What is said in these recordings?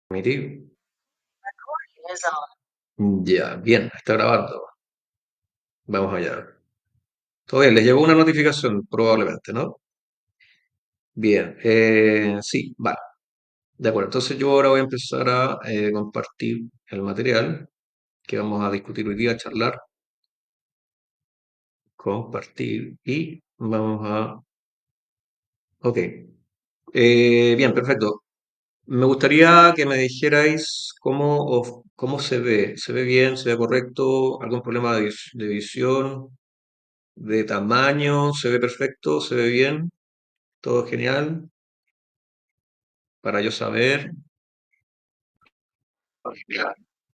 Emitir. Ya, bien, está grabando. Vamos allá. Todo bien, les llegó una notificación, probablemente, ¿no? Bien, sí, vale. De acuerdo, entonces yo ahora voy a empezar a compartir el material que vamos a discutir hoy día, charlar, compartir y vamos a... Ok. Bien, perfecto. Me gustaría que me dijerais cómo se ve. ¿Se ve bien? ¿Se ve correcto? ¿Algún problema de visión? ¿De tamaño? ¿Se ve perfecto? ¿Se ve bien? ¿Todo genial? Para yo saber.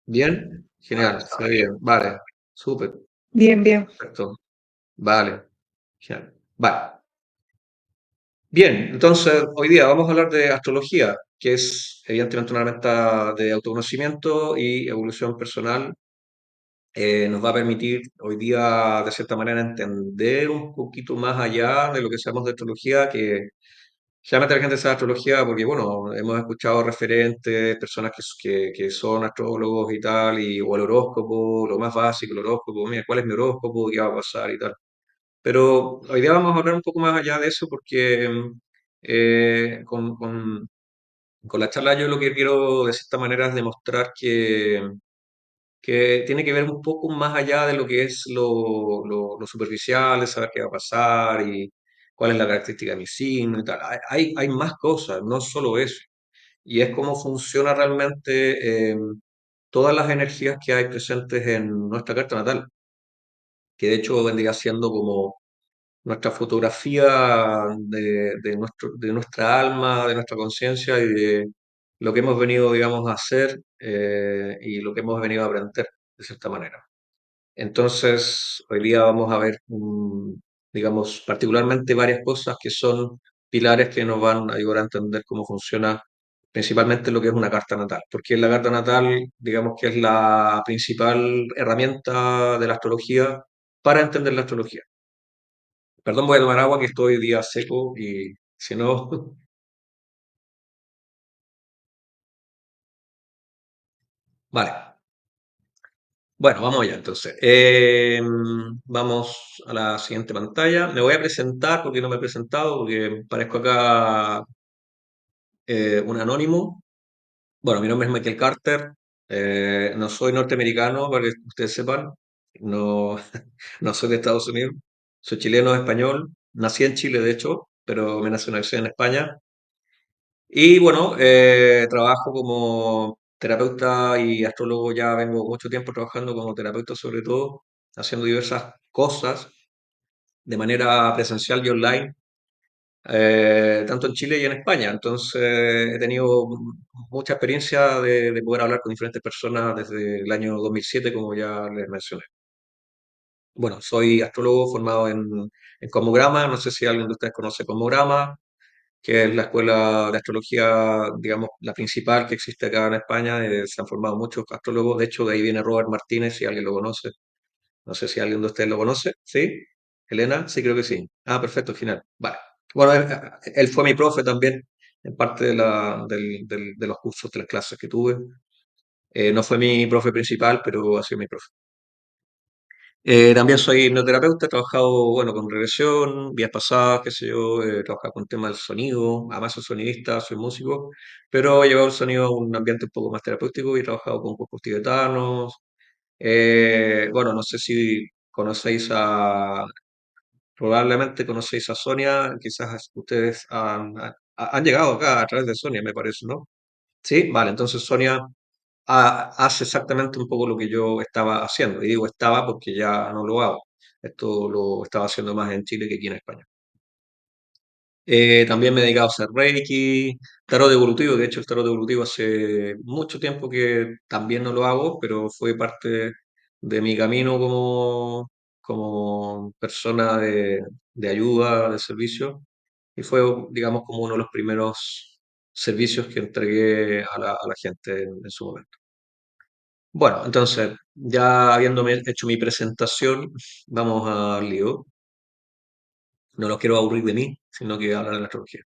¿Bien? Genial, se ve bien. Vale, súper, Bien, bien. perfecto. Vale, genial. Vale. Bien, entonces hoy día vamos a hablar de astrología, que es evidentemente una herramienta de autoconocimiento y evolución personal. Nos va a permitir hoy día, de cierta manera, entender un poquito más allá de lo que sabemos de astrología, que generalmente la gente sabe astrología porque, bueno, hemos escuchado referentes, personas que son astrólogos y tal, o el horóscopo, lo más básico, el horóscopo, mira, ¿cuál es mi horóscopo? ¿Qué va a pasar y tal? Pero hoy día vamos a hablar un poco más allá de eso porque con la charla yo lo que quiero de cierta manera es demostrar que tiene que ver un poco más allá de lo que es lo superficial, de saber qué va a pasar y cuál es la característica de mi signo y tal. Hay más cosas, no solo eso. Y es cómo funciona realmente todas las energías que hay presentes en nuestra carta natal, que de hecho vendría siendo como nuestra fotografía de nuestra alma, de nuestra conciencia y de lo que hemos venido, digamos, a hacer y lo que hemos venido a aprender, de cierta manera. Entonces, hoy día vamos a ver, digamos, particularmente varias cosas que son pilares que nos van a ayudar a entender cómo funciona principalmente lo que es una carta natal, porque la carta natal, digamos que es la principal herramienta de la astrología para entender la astrología. Perdón, voy a tomar agua que estoy día seco y si no, vale. Bueno, vamos allá entonces. Vamos a la siguiente pantalla. Me voy a presentar porque no me he presentado, porque parezco acá un anónimo. Bueno, mi nombre es Michael Carter. No soy norteamericano, para que ustedes sepan. No, no soy de Estados Unidos. Soy chileno español. Nací en Chile, de hecho, pero me nacionalicé en España. Y bueno, trabajo como terapeuta y astrólogo, ya vengo mucho tiempo trabajando como terapeuta sobre todo, haciendo diversas cosas de manera presencial y online, tanto en Chile y en España. Entonces he tenido mucha experiencia de poder hablar con diferentes personas desde el año 2007, como ya les mencioné. Bueno, soy astrólogo formado en Cosmograma, no sé si alguien de ustedes conoce Cosmograma, que es la escuela de astrología, digamos, la principal que existe acá en España. Se han formado muchos astrólogos, de hecho, de ahí viene Robert Martínez, si alguien lo conoce. No sé si alguien de ustedes lo conoce, ¿sí? Elena, sí, creo que sí. Ah, perfecto, final. Vale. Bueno, él fue mi profe también, en parte de los cursos, de las clases que tuve. No fue mi profe principal, pero ha sido mi profe. También soy hipnoterapeuta, he trabajado, bueno, con regresión, vías pasadas, qué sé yo, he trabajado con temas del sonido, además soy sonidista, soy músico, pero he llevado el sonido a un ambiente un poco más terapéutico y he trabajado con cuerpos tibetanos. Bueno, no sé si conocéis probablemente conocéis a Sonia, quizás ustedes han llegado acá a través de Sonia, me parece, ¿no? Sí, vale, entonces Sonia hace exactamente un poco lo que yo estaba haciendo. Y digo estaba porque ya no lo hago. Esto lo estaba haciendo más en Chile que aquí en España. También me he dedicado a hacer Reiki, tarot evolutivo. De hecho, el tarot evolutivo hace mucho tiempo que también no lo hago, pero fue parte de mi camino como persona de ayuda, de servicio. Y fue, digamos, como uno de los primeros servicios que entregué a la gente en su momento. Bueno, entonces, ya habiéndome hecho mi presentación, vamos al lío. No los quiero aburrir de mí, sino que hablar de la astrología.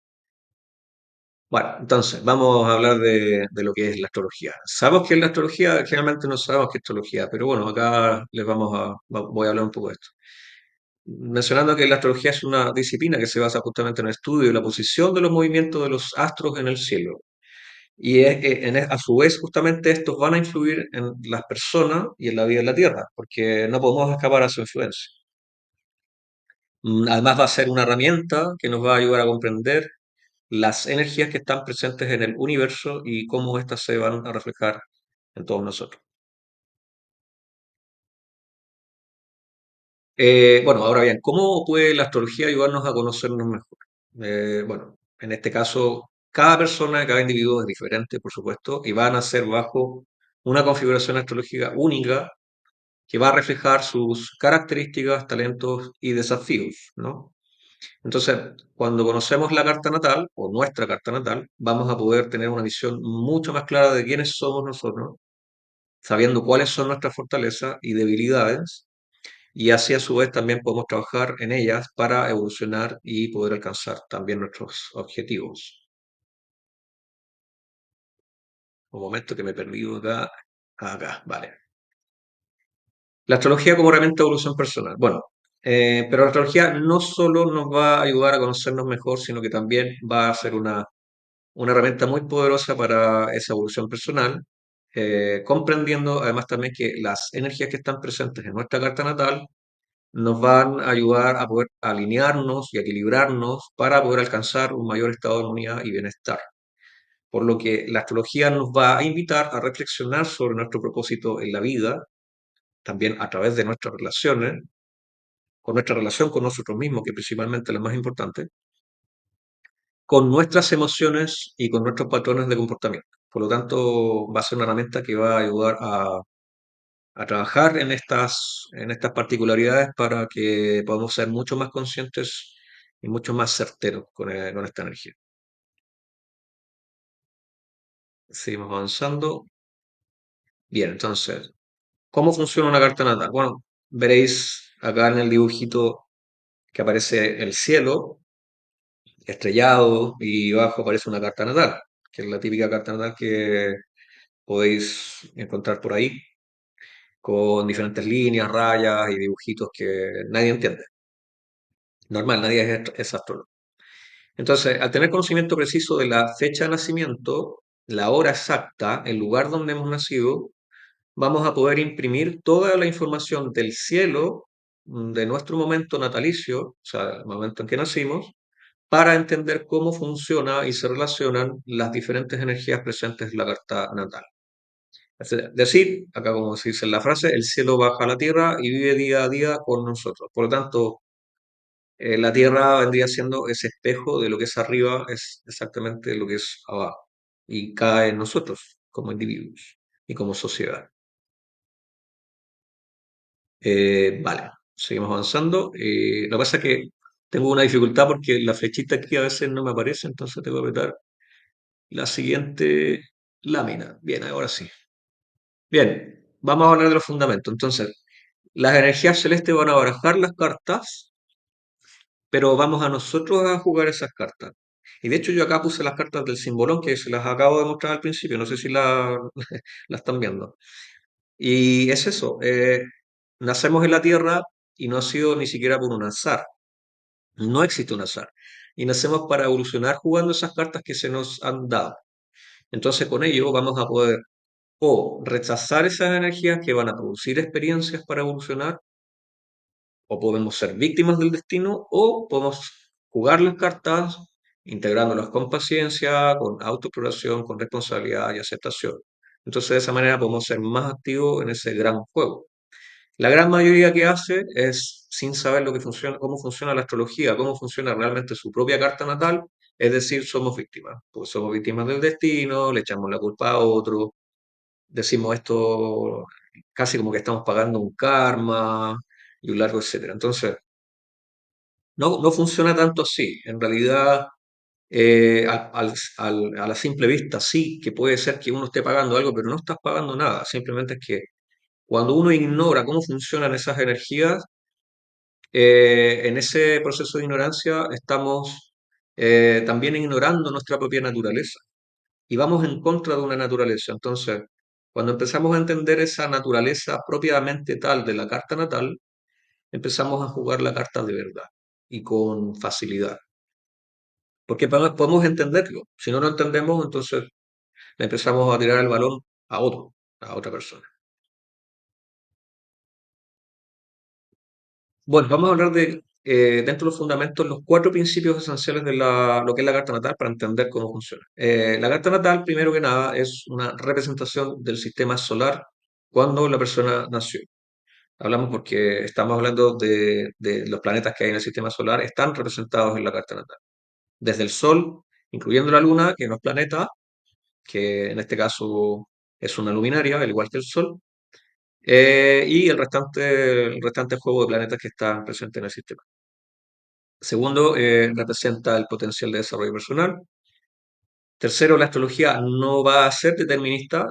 Bueno, entonces, vamos a hablar de lo que es la astrología. Sabemos que es la astrología, generalmente no sabemos qué es astrología, pero bueno, acá les voy a hablar un poco de esto. Mencionando que la astrología es una disciplina que se basa justamente en el estudio de la posición de los movimientos de los astros en el cielo. Y a su vez, justamente estos van a influir en las personas y en la vida de la Tierra, porque no podemos escapar a su influencia. Además, va a ser una herramienta que nos va a ayudar a comprender las energías que están presentes en el universo y cómo éstas se van a reflejar en todos nosotros. Bueno, ahora bien, ¿cómo puede la astrología ayudarnos a conocernos mejor? Bueno, en este caso, cada persona, cada individuo es diferente, por supuesto, y van a ser bajo una configuración astrológica única que va a reflejar sus características, talentos y desafíos, ¿no? Entonces, cuando conocemos la carta natal o nuestra carta natal, vamos a poder tener una visión mucho más clara de quiénes somos nosotros, sabiendo cuáles son nuestras fortalezas y debilidades, y así a su vez también podemos trabajar en ellas para evolucionar y poder alcanzar también nuestros objetivos. Un momento que me he perdido acá. Acá, vale. La astrología como herramienta de evolución personal. Bueno, pero la astrología no solo nos va a ayudar a conocernos mejor, sino que también va a ser una herramienta muy poderosa para esa evolución personal, comprendiendo además también que las energías que están presentes en nuestra carta natal nos van a ayudar a poder alinearnos y equilibrarnos para poder alcanzar un mayor estado de armonía y bienestar. Por lo que la astrología nos va a invitar a reflexionar sobre nuestro propósito en la vida, también a través de nuestras relaciones, con nuestra relación con nosotros mismos, que principalmente es la más importante, con nuestras emociones y con nuestros patrones de comportamiento. Por lo tanto, va a ser una herramienta que va a ayudar a trabajar en estas particularidades para que podamos ser mucho más conscientes y mucho más certeros con esta energía. Seguimos avanzando. Bien, entonces, ¿cómo funciona una carta natal? Bueno, veréis acá en el dibujito que aparece el cielo estrellado y abajo aparece una carta natal, que es la típica carta natal que podéis encontrar por ahí, con diferentes líneas, rayas y dibujitos que nadie entiende. Normal, nadie es astrólogo. Entonces, al tener conocimiento preciso de la fecha de nacimiento, la hora exacta, el lugar donde hemos nacido, vamos a poder imprimir toda la información del cielo de nuestro momento natalicio, o sea, el momento en que nacimos, para entender cómo funciona y se relacionan las diferentes energías presentes en la carta natal. Es decir, acá como se dice en la frase, el cielo baja a la tierra y vive día a día con nosotros. Por lo tanto, la tierra vendría siendo ese espejo de lo que es arriba, es exactamente lo que es abajo. Y cae en nosotros como individuos y como sociedad. Vale, seguimos avanzando. Lo que pasa es que tengo una dificultad porque la flechita aquí a veces no me aparece, entonces tengo que apretar la siguiente lámina. Bien, ahora sí. Bien, vamos a hablar de los fundamentos. Entonces, las energías celestes van a barajar las cartas, pero vamos a nosotros a jugar esas cartas. Y de hecho yo acá puse las cartas del simbolón que se las acabo de mostrar al principio, no sé si la están viendo. Y es eso, nacemos en la Tierra y no ha sido ni siquiera por un azar, no existe un azar. Y nacemos para evolucionar jugando esas cartas que se nos han dado. Entonces con ello vamos a poder o rechazar esas energías que van a producir experiencias para evolucionar, o podemos ser víctimas del destino, o podemos jugar las cartas integrándolas con paciencia, con autoexploración, con responsabilidad y aceptación. Entonces, de esa manera podemos ser más activos en ese gran juego. La gran mayoría que hace es sin saber lo que funciona, cómo funciona la astrología, cómo funciona realmente su propia carta natal, es decir, somos víctimas. Pues somos víctimas del destino, le echamos la culpa a otro, decimos esto casi como que estamos pagando un karma y un largo etcétera. Entonces, no funciona tanto así. En realidad, a la simple vista, sí que puede ser que uno esté pagando algo, pero no estás pagando nada. Simplemente es que cuando uno ignora cómo funcionan esas energías, en ese proceso de ignorancia estamos también ignorando nuestra propia naturaleza. Y vamos en contra de una naturaleza. Entonces, cuando empezamos a entender esa naturaleza propiamente tal de la carta natal, empezamos a jugar la carta de verdad y con facilidad. Porque podemos entenderlo. Si no lo entendemos, entonces le empezamos a tirar el balón a otro, a otra persona. Bueno, vamos a hablar de, dentro de los fundamentos, los cuatro principios esenciales de lo que es la carta natal para entender cómo funciona. La carta natal, primero que nada, es una representación del sistema solar cuando la persona nació. Hablamos porque estamos hablando de los planetas que hay en el sistema solar, están representados en la carta natal. Desde el Sol, incluyendo la Luna, que no es planeta, que en este caso es una luminaria, al igual que el Sol, y el restante juego de planetas que están presentes en el sistema. Segundo, representa el potencial de desarrollo personal. Tercero, la astrología no va a ser determinista,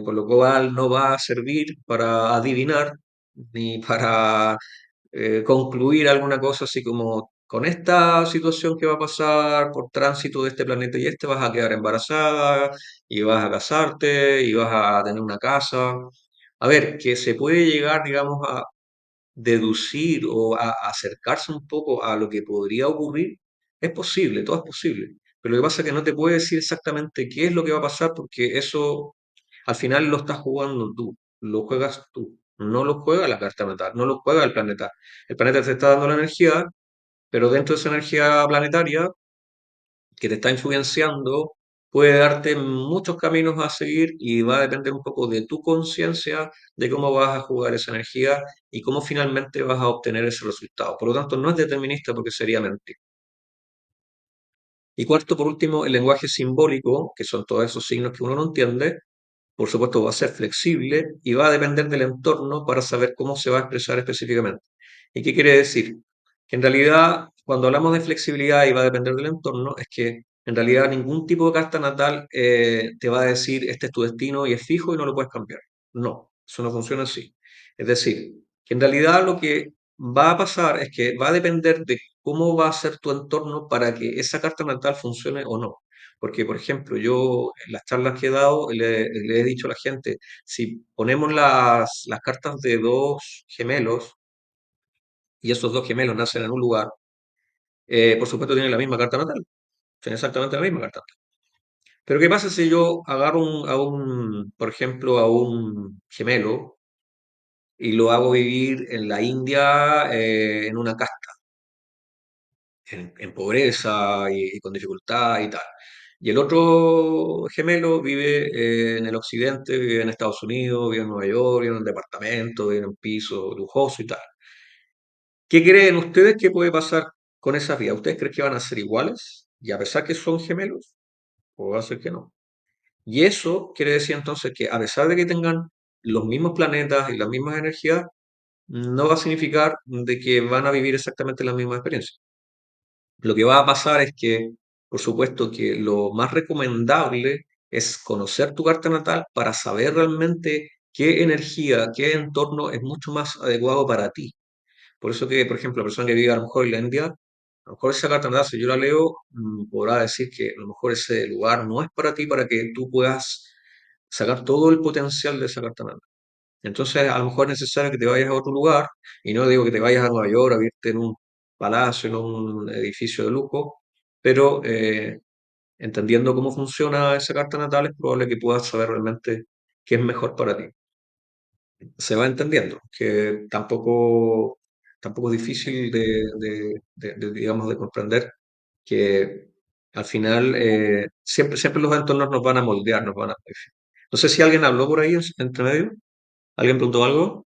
por lo cual no va a servir para adivinar ni para concluir alguna cosa así como con esta situación que va a pasar por tránsito de este planeta y este vas a quedar embarazada y vas a casarte y vas a tener una casa. A ver, que se puede llegar, digamos, a deducir o a acercarse un poco a lo que podría ocurrir, es posible, todo es posible. Pero lo que pasa es que no te puede decir exactamente qué es lo que va a pasar porque eso al final lo estás jugando tú, lo juegas tú, no lo juega la carta natal, no lo juega el planeta. El planeta te está dando la energía, pero dentro de esa energía planetaria que te está influenciando, puede darte muchos caminos a seguir y va a depender un poco de tu conciencia, de cómo vas a jugar esa energía y cómo finalmente vas a obtener ese resultado. Por lo tanto, no es determinista porque sería mentir. Y cuarto, por último, el lenguaje simbólico, que son todos esos signos que uno no entiende, por supuesto va a ser flexible y va a depender del entorno para saber cómo se va a expresar específicamente. ¿Y qué quiere decir? Que en realidad, cuando hablamos de flexibilidad y va a depender del entorno, es que en realidad ningún tipo de carta natal te va a decir este es tu destino y es fijo y no lo puedes cambiar. No, eso no funciona así. Es decir, que en realidad lo que va a pasar es que va a depender de cómo va a ser tu entorno para que esa carta natal funcione o no. Porque, por ejemplo, yo en las charlas que he dado le he dicho a la gente, si ponemos las cartas de dos gemelos y esos dos gemelos nacen en un lugar, por supuesto tienen la misma carta natal, tienen exactamente la misma carta natal. Pero ¿qué pasa si yo agarro por ejemplo, a un gemelo y lo hago vivir en la India en una casta, en pobreza y con dificultad y tal? Y el otro gemelo vive en el occidente, vive en Estados Unidos, vive en Nueva York, vive en un departamento, vive en un piso lujoso y tal. ¿Qué creen ustedes que puede pasar con esas vidas? ¿Ustedes creen que van a ser iguales? Y a pesar que son gemelos, o va a ser que no. Y eso quiere decir entonces que a pesar de que tengan los mismos planetas y las mismas energías, no va a significar de que van a vivir exactamente la misma experiencia. Lo que va a pasar es que, por supuesto, que lo más recomendable es conocer tu carta natal para saber realmente qué energía, qué entorno es mucho más adecuado para ti. Por eso que, por ejemplo, la persona que vive a lo mejor en la India, a lo mejor esa carta natal, si yo la leo, podrá decir que a lo mejor ese lugar no es para ti, para que tú puedas sacar todo el potencial de esa carta natal. Entonces, a lo mejor es necesario que te vayas a otro lugar, y no digo que te vayas a Nueva York a vivir en un palacio, en un edificio de lujo, pero entendiendo cómo funciona esa carta natal, es probable que puedas saber realmente qué es mejor para ti. Se va entendiendo, que tampoco es difícil digamos, de comprender que al final siempre los entornos nos van a moldear, nos van a modificar. No sé si alguien habló por ahí entre medio, alguien preguntó algo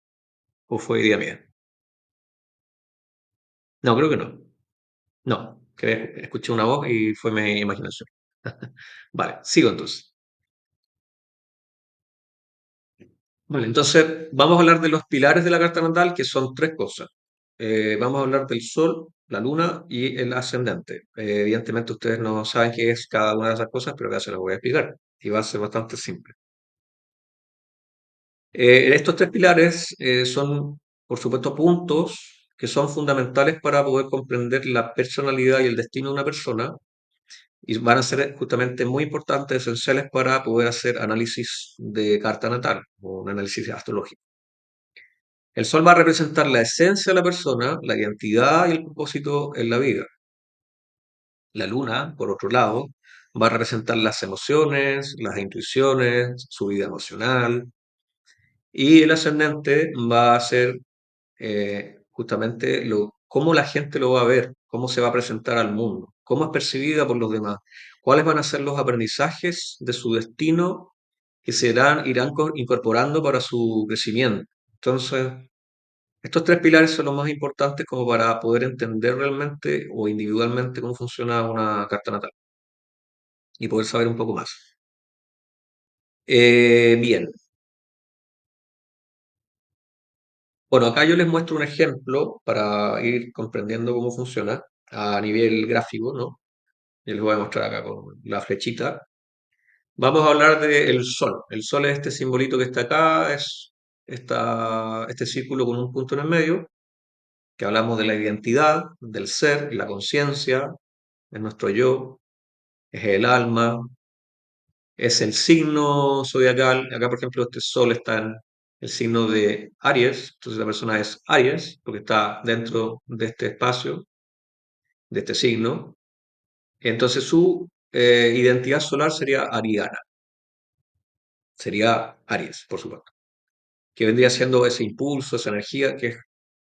o fue idea mía. No, creo que no. No, que escuché una voz y fue mi imaginación. Vale, sigo entonces. Vale, entonces vamos a hablar de los pilares de la carta natal, que son tres cosas. Vamos a hablar del Sol, la Luna y el ascendente. Evidentemente ustedes no saben qué es cada una de esas cosas, pero ya se las voy a explicar y va a ser bastante simple. Estos tres pilares son, por supuesto, puntos que son fundamentales para poder comprender la personalidad y el destino de una persona. y van a ser justamente muy importantes, esenciales para poder hacer análisis de carta natal o un análisis astrológico. El sol va a representar la esencia de la persona, la identidad y el propósito en la vida. La luna, por otro lado, va a representar las emociones, las intuiciones, su vida emocional. Y el ascendente va a ser justamente cómo la gente lo va a ver, cómo se va a presentar al mundo, cómo es percibida por los demás, cuáles van a ser los aprendizajes de su destino que irán incorporando para su crecimiento. Entonces, estos tres pilares son los más importantes como para poder entender realmente o individualmente cómo funciona una carta natal y poder saber un poco más. Bien, bueno, acá yo les muestro un ejemplo para ir comprendiendo cómo funciona a nivel gráfico, ¿no? Yo les voy a mostrar acá con la flechita. Vamos a hablar del sol. El sol es este simbolito que está acá, es este círculo con un punto en el medio, que hablamos de la identidad, del ser, la conciencia, es nuestro yo, es el alma, es el signo zodiacal. Acá, por ejemplo, este sol está en el signo de Aries, entonces la persona es Aries, porque está dentro de este espacio, de este signo. Entonces su identidad solar sería ariana, sería Aries, por supuesto, que vendría siendo ese impulso, esa energía, que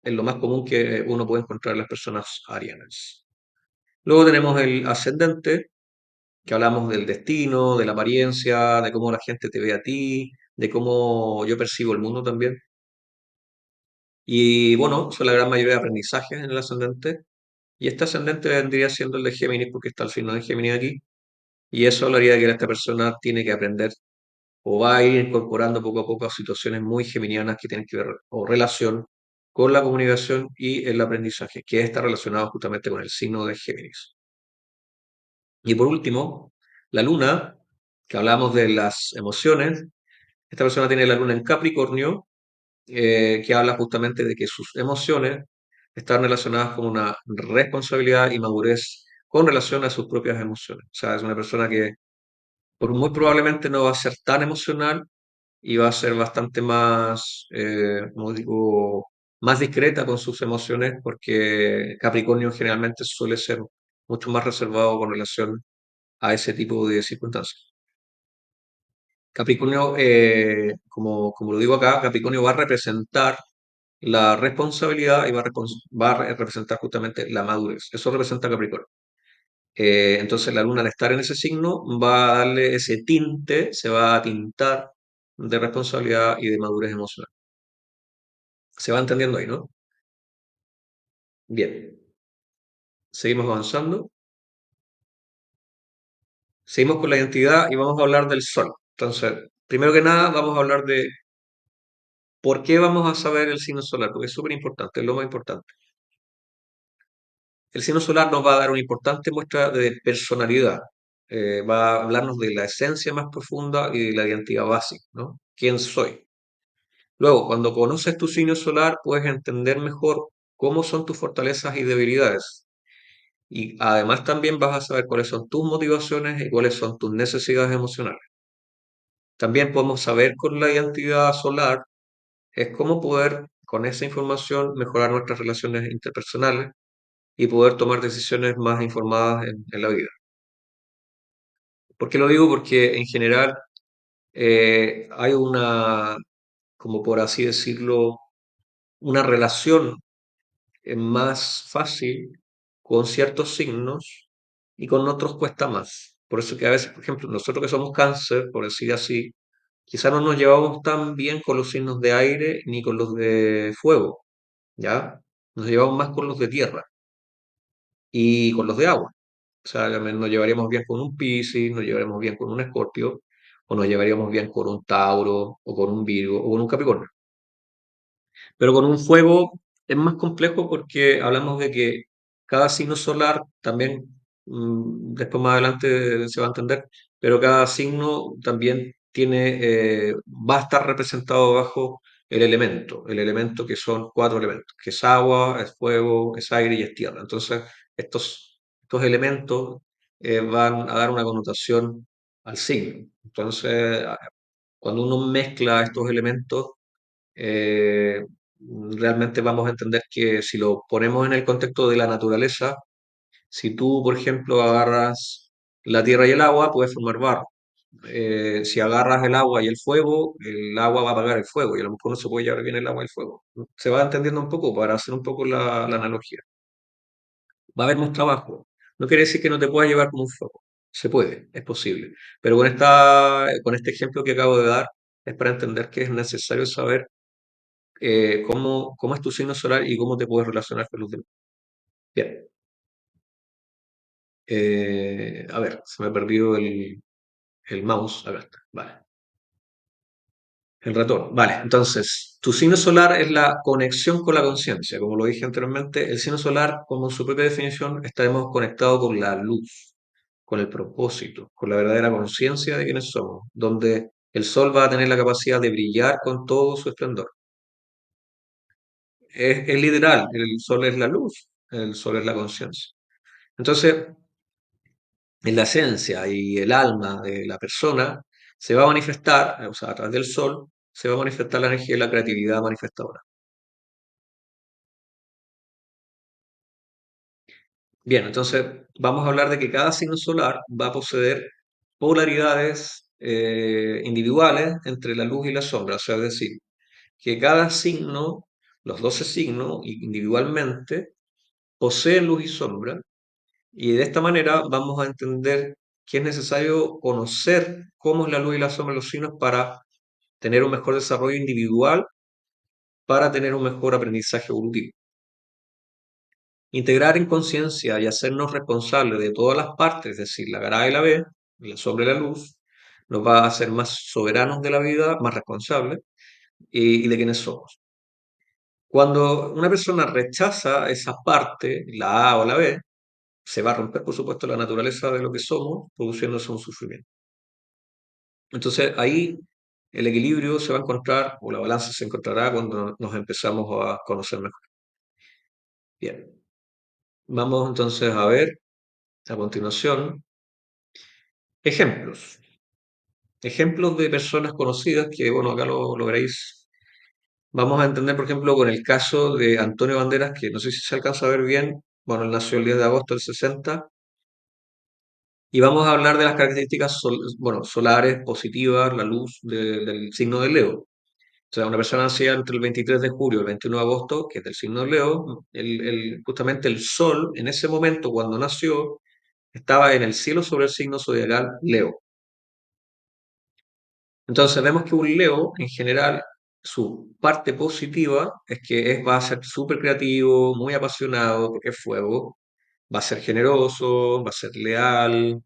es lo más común que uno puede encontrar en las personas arianas. Luego tenemos el ascendente, que hablamos del destino, de la apariencia, de cómo la gente te ve a ti, de cómo yo percibo el mundo también. Y bueno, son la gran mayoría de aprendizajes en el ascendente. Y este ascendente vendría siendo el de Géminis, porque está el signo de Géminis aquí. Y eso hablaría de que esta persona tiene que aprender o va a ir incorporando poco a poco a situaciones muy geminianas que tienen que ver o relación con la comunicación y el aprendizaje, que está relacionado justamente con el signo de Géminis. Y por último, la luna, que hablamos de las emociones. Esta persona tiene la luna en Capricornio, que habla justamente de que sus emociones están relacionadas con una responsabilidad y madurez con relación a sus propias emociones. O sea, es una persona que muy probablemente no va a ser tan emocional y va a ser bastante más, como digo, más discreta con sus emociones porque Capricornio generalmente suele ser mucho más reservado con relación a ese tipo de circunstancias. Capricornio, como lo digo acá, Capricornio va a representar la responsabilidad y va a representar justamente la madurez. Eso representa Capricornio. Entonces la luna al estar en ese signo va a darle ese tinte, se va a tintar de responsabilidad y de madurez emocional. Se va entendiendo ahí, ¿no? Bien, seguimos avanzando. Seguimos con la identidad y vamos a hablar del sol. Entonces, primero que nada, vamos a hablar de por qué vamos a saber el signo solar, porque es súper importante, es lo más importante. El signo solar nos va a dar una importante muestra de personalidad. Va a hablarnos de la esencia más profunda y de la identidad básica, ¿no? ¿Quién soy? Luego, cuando conoces tu signo solar, puedes entender mejor cómo son tus fortalezas y debilidades. Y además también vas a saber cuáles son tus motivaciones y cuáles son tus necesidades emocionales. También podemos saber con la identidad solar es cómo poder, con esa información, mejorar nuestras relaciones interpersonales y poder tomar decisiones más informadas en la vida. ¿Por qué lo digo? Porque en general hay una, como por así decirlo, una relación más fácil con ciertos signos y con otros cuesta más. Por eso que a veces, por ejemplo, nosotros que somos cáncer, por decir así, quizá no nos llevamos tan bien con los signos de aire ni con los de fuego, ¿ya? Nos llevamos más con los de tierra y con los de agua. O sea, nos llevaríamos bien con un Piscis, nos llevaríamos bien con un Escorpio, o nos llevaríamos bien con un Tauro, o con un Virgo, o con un Capricornio. Pero con un fuego es más complejo porque hablamos de que cada signo solar también, después más adelante se va a entender, pero cada signo también va a estar representado bajo el elemento que son cuatro elementos, que es agua, es fuego, es aire y es tierra. Entonces, estos elementos van a dar una connotación al signo. Entonces, cuando uno mezcla estos elementos, eh, realmente vamos a entender que si lo ponemos en el contexto de la naturaleza, si tú, por ejemplo, agarras la tierra y el agua, puedes formar barro. Si agarras el agua y el agua va a apagar el fuego y a lo mejor no se puede llevar bien el agua y el fuego. Se va entendiendo un poco para hacer un poco la analogía. Va a haber más trabajo. No quiere decir que no te puedas llevar como un fuego. Se puede, es posible. Pero con este ejemplo que acabo de dar, es para entender que es necesario saber cómo es tu signo solar y cómo te puedes relacionar con los demás. Bien. A ver, se me ha perdido el mouse. Acá está. Vale. El ratón. Vale. Entonces, tu signo solar es la conexión con la conciencia. Como lo dije anteriormente, el signo solar, como en su propia definición, estaremos conectados con la luz, con el propósito, con la verdadera conciencia de quiénes somos, donde el sol va a tener la capacidad de brillar con todo su esplendor. Es literal, el sol es la luz, el sol es la conciencia. Entonces, en la esencia y el alma de la persona se va a manifestar, o sea, a través del sol, se va a manifestar la energía y la creatividad manifestadora. Bien, entonces vamos a hablar de que cada signo solar va a poseer polaridades individuales entre la luz y la sombra, o sea, es decir, que cada signo, los 12 signos individualmente, poseen luz y sombra, y de esta manera vamos a entender que es necesario conocer cómo es la luz y la sombra de los signos para tener un mejor desarrollo individual, para tener un mejor aprendizaje evolutivo. Integrar en conciencia y hacernos responsables de todas las partes, es decir, la cara y la B, la sombra y la luz, nos va a hacer más soberanos de la vida, más responsables y de quienes somos. Cuando una persona rechaza esa parte, la A o la B, se va a romper, por supuesto, la naturaleza de lo que somos, produciéndose un sufrimiento. Entonces ahí el equilibrio se va a encontrar, o la balanza se encontrará cuando nos empezamos a conocer mejor. Bien, vamos entonces a ver a continuación ejemplos. Ejemplos de personas conocidas que, bueno, acá lo veréis. Vamos a entender, por ejemplo, con el caso de Antonio Banderas, que no sé si se alcanza a ver bien. Bueno, él nació el 10 de agosto del 60. Y vamos a hablar de las características bueno, solares positivas, la luz del signo de Leo. O sea, una persona nacida entre el 23 de julio y el 21 de agosto, que es del signo de Leo, justamente el sol, en ese momento, cuando nació, estaba en el cielo sobre el signo zodiacal Leo. Entonces vemos que un Leo, en general, su parte positiva es que va a ser súper creativo, muy apasionado, porque es fuego, va a ser generoso, va a ser leal,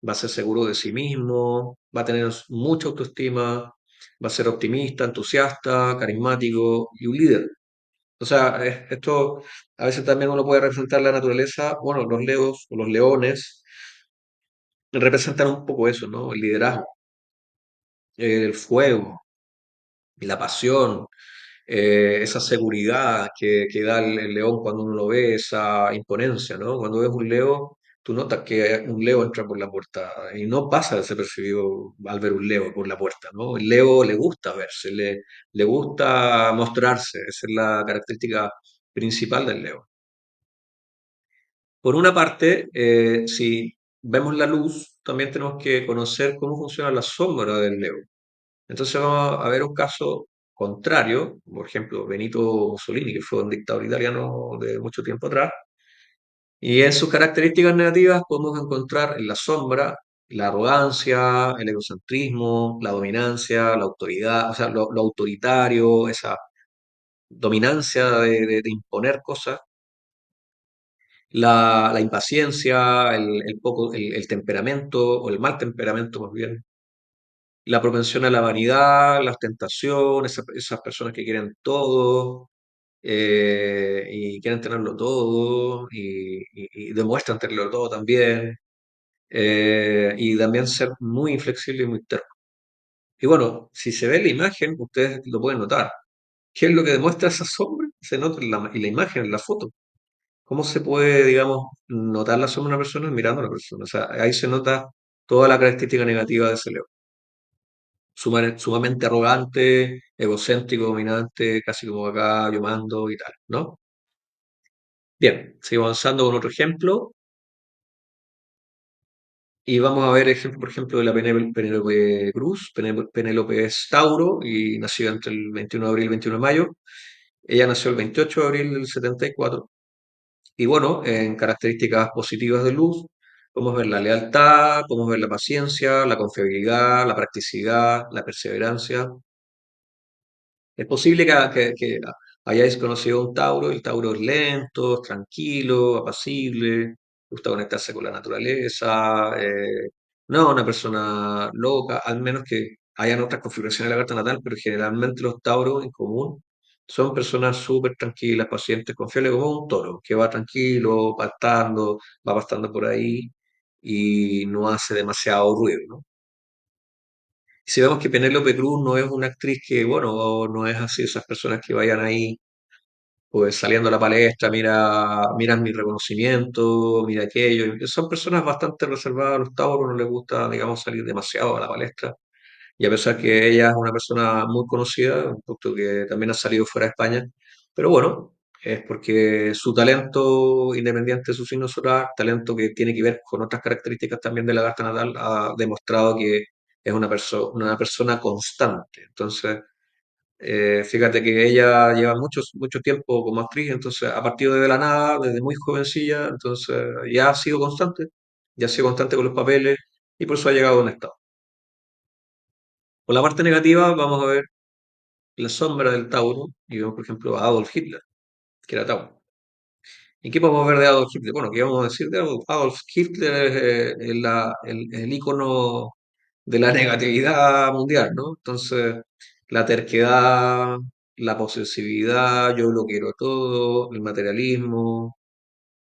va a ser seguro de sí mismo, va a tener mucha autoestima, va a ser optimista, entusiasta, carismático y un líder. O sea, esto a veces también uno puede representar la naturaleza, bueno, los leos o los leones representan un poco eso, ¿no? El liderazgo, el fuego, la pasión, esa seguridad que da el león cuando uno lo ve, esa imponencia, ¿no? Cuando ves un león, tú notas que un leo entra por la puerta y no pasa desapercibido al ver un leo por la puerta, ¿no? El leo le gusta verse, le gusta mostrarse, esa es la característica principal del leo. Por una parte, si vemos la luz, también tenemos que conocer cómo funciona la sombra del leo. Entonces vamos a ver un caso contrario, por ejemplo, Benito Mussolini, que fue un dictador italiano de mucho tiempo atrás, y en sus características negativas podemos encontrar en la sombra la arrogancia, el egocentrismo, la dominancia, la autoridad, o sea, lo autoritario, esa dominancia de imponer cosas, la impaciencia, el temperamento, o el mal temperamento más bien, la propensión a la vanidad, la ostentación, esas personas que quieren todo y quieren tenerlo todo y demuestran tenerlo todo también, y también ser muy inflexible y muy terco. Y bueno, si se ve la imagen, ustedes lo pueden notar. ¿Qué es lo que demuestra esa sombra? Se nota en la imagen, en la foto. ¿Cómo se puede, digamos, notar la sombra de una persona? Mirando a la persona. O sea, ahí se nota toda la característica negativa de ese león. Sumamente arrogante, egocéntrico, dominante, casi como acá yo mando y tal, ¿no? Bien, sigo avanzando con otro ejemplo y vamos a ver ejemplo, por ejemplo, de la Penélope Cruz. Penélope es Tauro y nació entre el 21 de abril y el 21 de mayo. Ella nació el 28 de abril del 74. Y bueno, en características positivas de luz, podemos ver la lealtad, podemos ver la paciencia, la confiabilidad, la practicidad, la perseverancia. Es posible que hayáis conocido a un Tauro. El Tauro es lento, es tranquilo, apacible, gusta conectarse con la naturaleza, no es una persona loca, al menos que hayan otras configuraciones de la carta natal, pero generalmente los Tauros en común son personas súper tranquilas, pacientes, confiables, como un toro, que va tranquilo, va pastando por ahí y no hace demasiado ruido, ¿no? Y si vemos que Penélope Cruz no es una actriz que, bueno, no es así, esas personas que vayan ahí, pues saliendo a la palestra, miran mi reconocimiento, mira aquello. Son personas bastante reservadas, a los Tauros no les gusta, digamos, salir demasiado a la palestra. Y a pesar que ella es una persona muy conocida, puesto que también ha salido fuera de España, pero bueno, es porque su talento, independiente de su signo solar, talento que tiene que ver con otras características también de la carta natal, ha demostrado que es una persona constante. Entonces, fíjate que ella lleva mucho tiempo como actriz, entonces ha partido de la nada, desde muy jovencilla, entonces ya ha sido constante con los papeles y por eso ha llegado a donde está. Por la parte negativa, vamos a ver la sombra del Tauro y vemos, por ejemplo, a Adolf Hitler, que era Tauro. ¿Y qué podemos ver de Adolf Hitler? Bueno, ¿qué vamos a decir de Adolf? Adolf Hitler es el ícono de la negatividad mundial, ¿no? Entonces, la terquedad, la posesividad, yo lo quiero todo, el materialismo,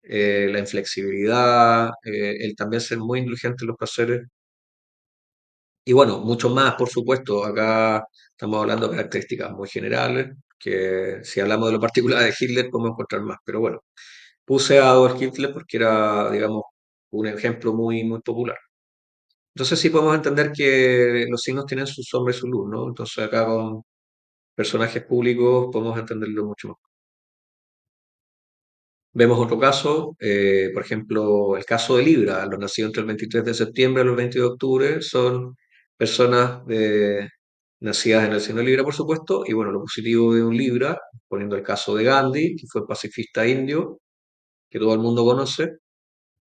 la inflexibilidad, el también ser muy indulgente en los placeres. Y bueno, mucho más, por supuesto. Acá estamos hablando de características muy generales, que si hablamos de lo particular de Hitler podemos encontrar más. Pero bueno, puse a Adolf Hitler porque era, digamos, un ejemplo muy popular. Entonces sí podemos entender que los signos tienen su sombra y su luz, ¿no? Entonces acá con personajes públicos podemos entenderlo mucho más. Vemos otro caso, por ejemplo, el caso de Libra. Los nacidos entre el 23 de septiembre y el 22 de octubre son personas nacidas en el signo de Libra, por supuesto. Y bueno, lo positivo de un Libra, poniendo el caso de Gandhi, que fue pacifista indio, que todo el mundo conoce.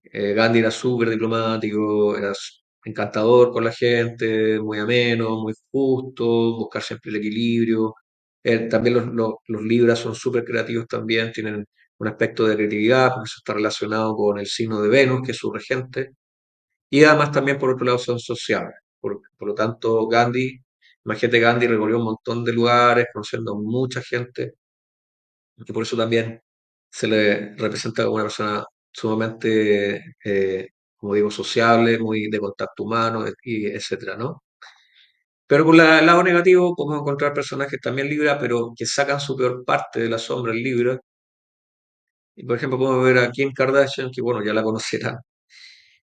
Gandhi era súper diplomático, encantador con la gente, muy ameno, muy justo, buscar siempre el equilibrio. También los Libras son súper creativos también, tienen un aspecto de creatividad, porque eso está relacionado con el signo de Venus, que es su regente. Y además también, por otro lado, son sociables. Por lo tanto, imagínate, Gandhi recorrió un montón de lugares, conociendo mucha gente, y por eso también se le representa como una persona sumamente, como digo, sociable, muy de contacto humano, y etcétera, ¿no? Pero por el lado negativo podemos encontrar personajes también Libra, pero que sacan su peor parte de la sombra en Libra. Y por ejemplo, podemos ver a Kim Kardashian, que bueno, ya la conocerán.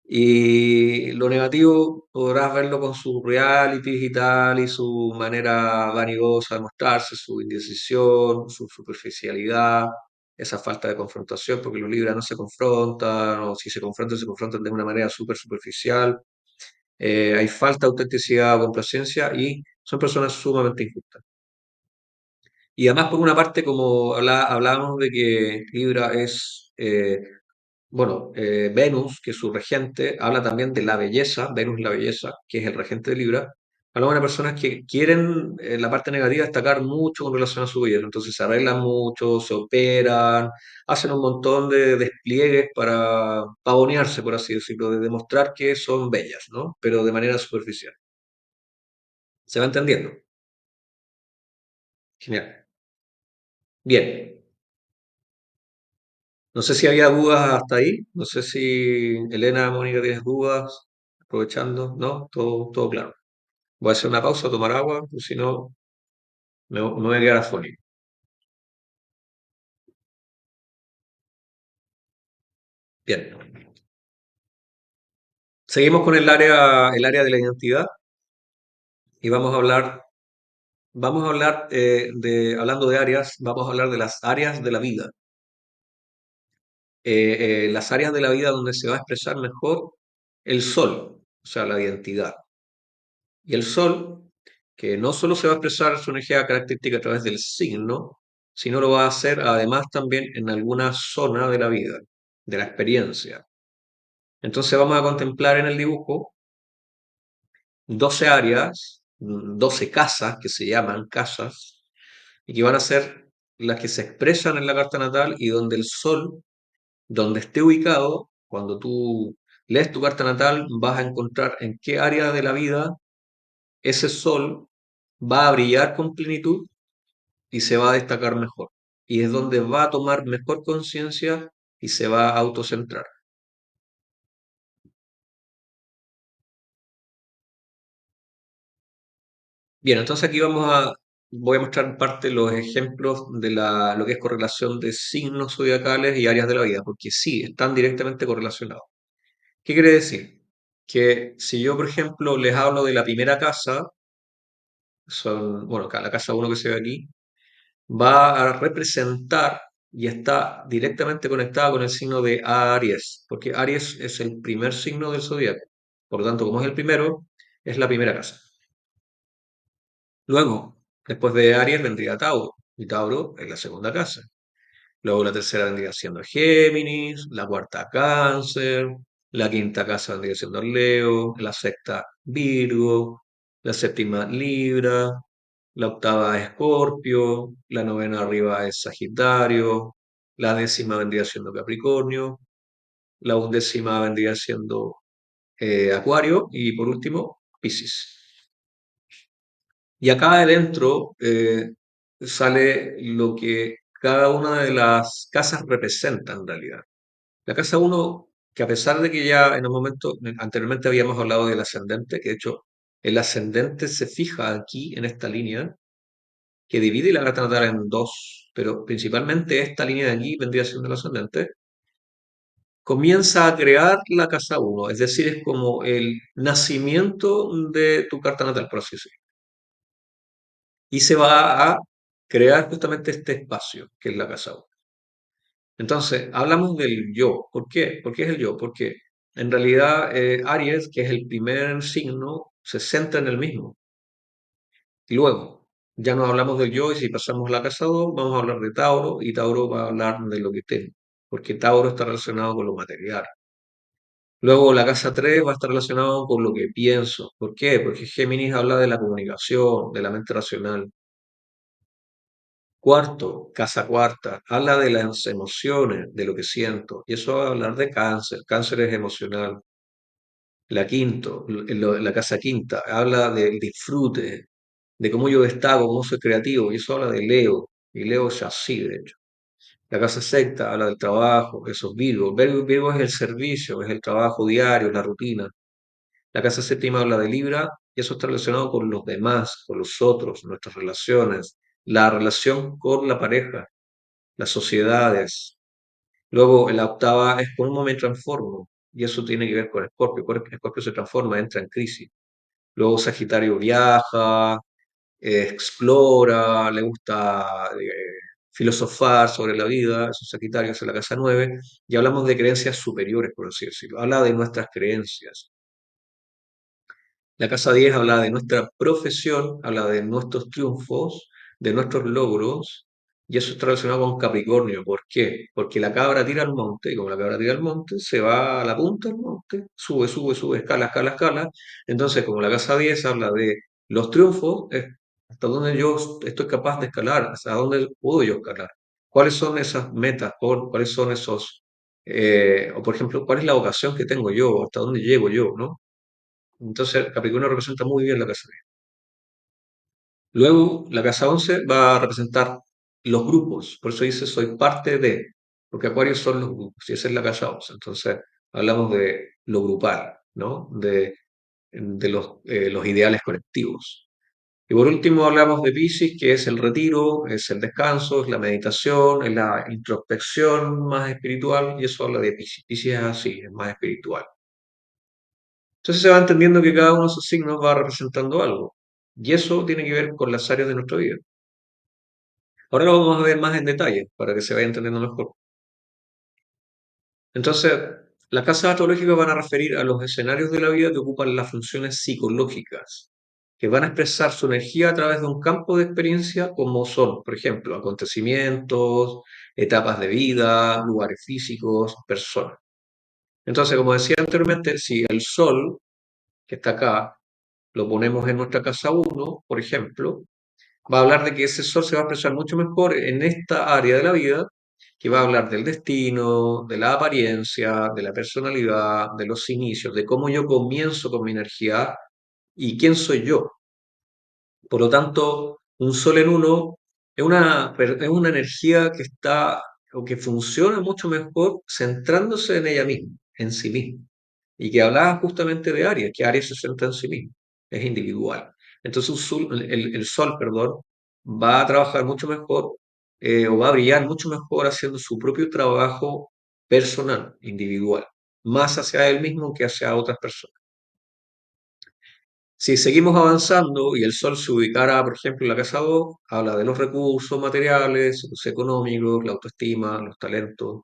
Y lo negativo podrás verlo con su reality y tal, y su manera vanidosa de mostrarse, su indecisión, su superficialidad, esa falta de confrontación, porque los Libras no se confrontan, o si se confrontan de una manera súper superficial. Hay falta de autenticidad o complacencia y son personas sumamente injustas. Y además, por una parte, como hablábamos de que Libra es bueno, Venus, que es su regente, habla también de la belleza, Venus la belleza, que es el regente de Libra. Hablamos de personas que quieren, la parte negativa, destacar mucho con relación a su belleza. Entonces se arreglan mucho, se operan, hacen un montón de despliegues para pavonearse, por así decirlo, de demostrar que son bellas, ¿no? Pero de manera superficial. ¿Se va entendiendo? Genial. Bien. No sé si había dudas hasta ahí. No sé si Elena, Mónica, tienes dudas. Aprovechando, ¿no? Todo claro. Voy a hacer una pausa, tomar agua, porque si no me voy a quedar afónico. Bien, seguimos con el área de la identidad y vamos a hablar hablando de áreas, vamos a hablar de las áreas de la vida. Las áreas de la vida donde se va a expresar mejor el sol, o sea, la identidad. Y el sol, que no solo se va a expresar su energía característica a través del signo, sino lo va a hacer además también en alguna zona de la vida, de la experiencia. Entonces vamos a contemplar en el dibujo 12 áreas, 12 casas que se llaman casas, y que van a ser las que se expresan en la carta natal y donde el sol, donde esté ubicado, cuando tú lees tu carta natal, vas a encontrar en qué área de la vida ese sol va a brillar con plenitud y se va a destacar mejor. Y es donde va a tomar mejor conciencia y se va a autocentrar. Bien, entonces aquí voy a mostrar en parte los ejemplos de lo que es correlación de signos zodiacales y áreas de la vida, porque sí, están directamente correlacionados. ¿Qué quiere decir? Que si yo, por ejemplo, les hablo de la primera casa, bueno, la casa uno que se ve aquí, va a representar y está directamente conectada con el signo de Aries, porque Aries es el primer signo del zodiaco. Por lo tanto, como es el primero, es la primera casa. Luego, después de Aries vendría Tauro, y Tauro es la segunda casa. Luego la tercera vendría siendo Géminis, la cuarta Cáncer, la quinta casa vendría siendo Leo, la sexta Virgo, la séptima Libra, la octava Escorpio, la novena arriba es Sagitario, la décima vendría siendo Capricornio, la undécima vendría siendo Acuario y por último Piscis. Y acá adentro sale lo que cada una de las casas representa en realidad. La casa uno, que a pesar de que ya en un momento, anteriormente habíamos hablado del ascendente, que de hecho el ascendente se fija aquí en esta línea, que divide la carta natal en dos, pero principalmente esta línea de aquí vendría siendo el ascendente, comienza a crear la casa uno, es decir, es como el nacimiento de tu carta natal, por así decirlo. Y se va a crear justamente este espacio, que es la casa uno. Entonces, hablamos del yo. ¿Por qué? ¿Por qué es el yo? Porque en realidad Aries, que es el primer signo, se centra en el mismo. Y luego, ya no hablamos del yo y si pasamos a la casa 2 vamos a hablar de Tauro y Tauro va a hablar de lo que tengo, porque Tauro está relacionado con lo material. Luego la casa 3 va a estar relacionado con lo que pienso. ¿Por qué? Porque Géminis habla de la comunicación, de la mente racional. Cuarto, casa cuarta, habla de las emociones, de lo que siento. Y eso va a hablar de cáncer. Cáncer es emocional. La casa quinta, habla del disfrute, de cómo yo destaco, cómo soy creativo. Y eso habla de Leo. Y Leo es así, de hecho. La casa sexta habla del trabajo, eso es Virgo. Virgo es el servicio, es el trabajo diario, la rutina. La casa séptima habla de Libra y eso está relacionado con los demás, con los otros, nuestras relaciones, la relación con la pareja, las sociedades. Luego, la octava es cómo me transformo y eso tiene que ver con Escorpio. Escorpio se transforma, entra en crisis. Luego, Sagitario viaja, explora, le gusta filosofar sobre la vida, eso es Sagitario, es la casa 9 y hablamos de creencias superiores, por así decirlo. Habla de nuestras creencias. La casa 10 habla de nuestra profesión, habla de nuestros triunfos, de nuestros logros, y eso está relacionado con Capricornio. ¿Por qué? Porque la cabra tira al monte, y como la cabra tira al monte, se va a la punta del monte, sube, sube, sube, escala, escala, escala. Entonces, como la casa 10 habla de los triunfos, es hasta dónde yo estoy capaz de escalar, hasta dónde puedo yo escalar. ¿Cuáles son esas metas? ¿Cuáles son o por ejemplo, cuál es la vocación que tengo yo? ¿Hasta dónde llego yo? ¿No? Entonces, Capricornio representa muy bien la casa 10. Luego, la casa 11 va a representar los grupos, por eso dice soy parte de, porque Acuario son los grupos, y esa es la casa 11. Entonces, hablamos de lo grupal, ¿no? De los ideales colectivos. Y por último hablamos de Piscis, que es el retiro, es el descanso, es la meditación, es la introspección más espiritual, y eso habla de Piscis. Piscis es así, es más espiritual. Entonces se va entendiendo que cada uno de esos signos va representando algo. Y eso tiene que ver con las áreas de nuestra vida. Ahora lo vamos a ver más en detalle para que se vaya entendiendo mejor. Entonces, las casas astrológicas van a referir a los escenarios de la vida que ocupan las funciones psicológicas, que van a expresar su energía a través de un campo de experiencia como son, por ejemplo, acontecimientos, etapas de vida, lugares físicos, personas. Entonces, como decía anteriormente, si el Sol, que está acá, lo ponemos en nuestra casa uno, por ejemplo, va a hablar de que ese sol se va a expresar mucho mejor en esta área de la vida, que va a hablar del destino, de la apariencia, de la personalidad, de los inicios, de cómo yo comienzo con mi energía y quién soy yo. Por lo tanto, un sol en uno es una energía que está o que funciona mucho mejor centrándose en ella misma, en sí misma. Y que hablaba justamente de Aries, que Aries se centra en sí mismo, es individual. Entonces el sol, perdón, va a trabajar mucho mejor o va a brillar mucho mejor haciendo su propio trabajo personal, individual, más hacia él mismo que hacia otras personas. Si seguimos avanzando y el Sol se ubicara, por ejemplo, en la casa 2, habla de los recursos materiales, los económicos, la autoestima, los talentos.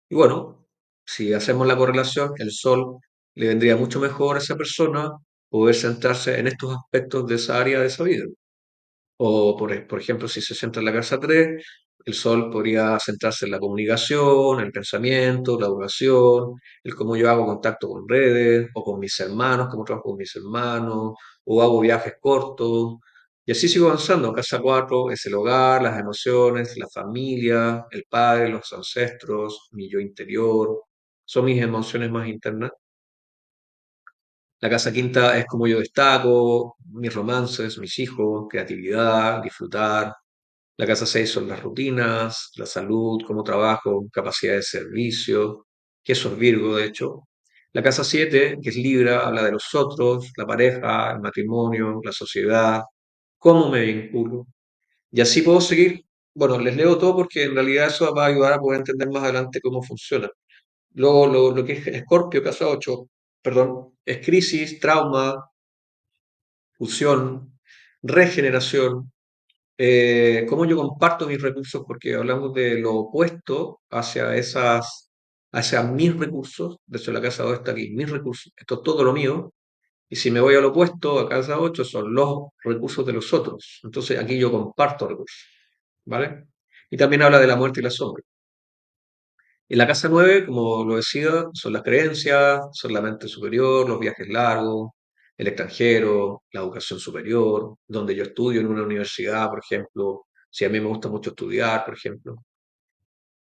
Y bueno, si hacemos la correlación, el Sol le vendría mucho mejor a esa persona poder centrarse en estos aspectos de esa área de esa vida. O, por ejemplo, si se centra en la casa 3, el sol podría centrarse en la comunicación, el pensamiento, la educación, el cómo yo hago contacto con redes, o con mis hermanos, cómo trabajo con mis hermanos, o hago viajes cortos. Y así sigo avanzando. Casa 4 es el hogar, las emociones, la familia, el padre, los ancestros, mi yo interior. Son mis emociones más internas. La casa quinta es como yo destaco, mis romances, mis hijos, creatividad, disfrutar. La casa 6 son las rutinas, la salud, cómo trabajo, capacidad de servicio, que eso es Virgo, de hecho. La casa 7 que es Libra, habla de los otros, la pareja, el matrimonio, la sociedad, cómo me vinculo. Y así puedo seguir. Bueno, les leo todo porque en realidad eso va a ayudar a poder entender más adelante cómo funciona. Luego, lo que es Escorpio, casa 8 perdón, es crisis, trauma, fusión, regeneración, cómo yo comparto mis recursos, porque hablamos de lo opuesto hacia mis recursos, de hecho la casa 2 está aquí, mis recursos, esto es todo lo mío, y si me voy al opuesto, a casa 8 son los recursos de los otros, entonces aquí yo comparto recursos, ¿vale? Y también habla de la muerte y la sombra. En la casa 9 como lo decía, son las creencias, son la mente superior, los viajes largos, el extranjero, la educación superior, donde yo estudio en una universidad, por ejemplo, si a mí me gusta mucho estudiar, por ejemplo.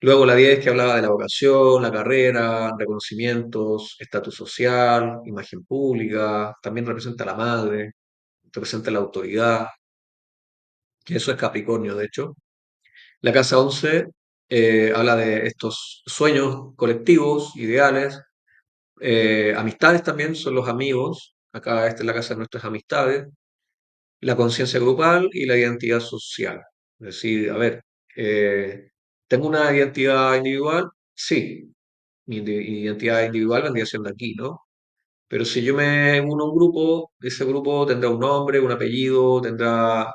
Luego la 10 que hablaba de la vocación, la carrera, reconocimientos, estatus social, imagen pública, también representa a la madre, representa la autoridad, que eso es Capricornio, de hecho. La casa 11 habla de estos sueños colectivos, ideales. Amistades también son los amigos. Acá esta es la casa de nuestras amistades. La conciencia grupal y la identidad social. Es decir, a ver, ¿tengo una identidad individual? Sí, mi identidad individual vendría siendo aquí, ¿no? Pero si yo me uno a un grupo, ese grupo tendrá un nombre, un apellido, tendrá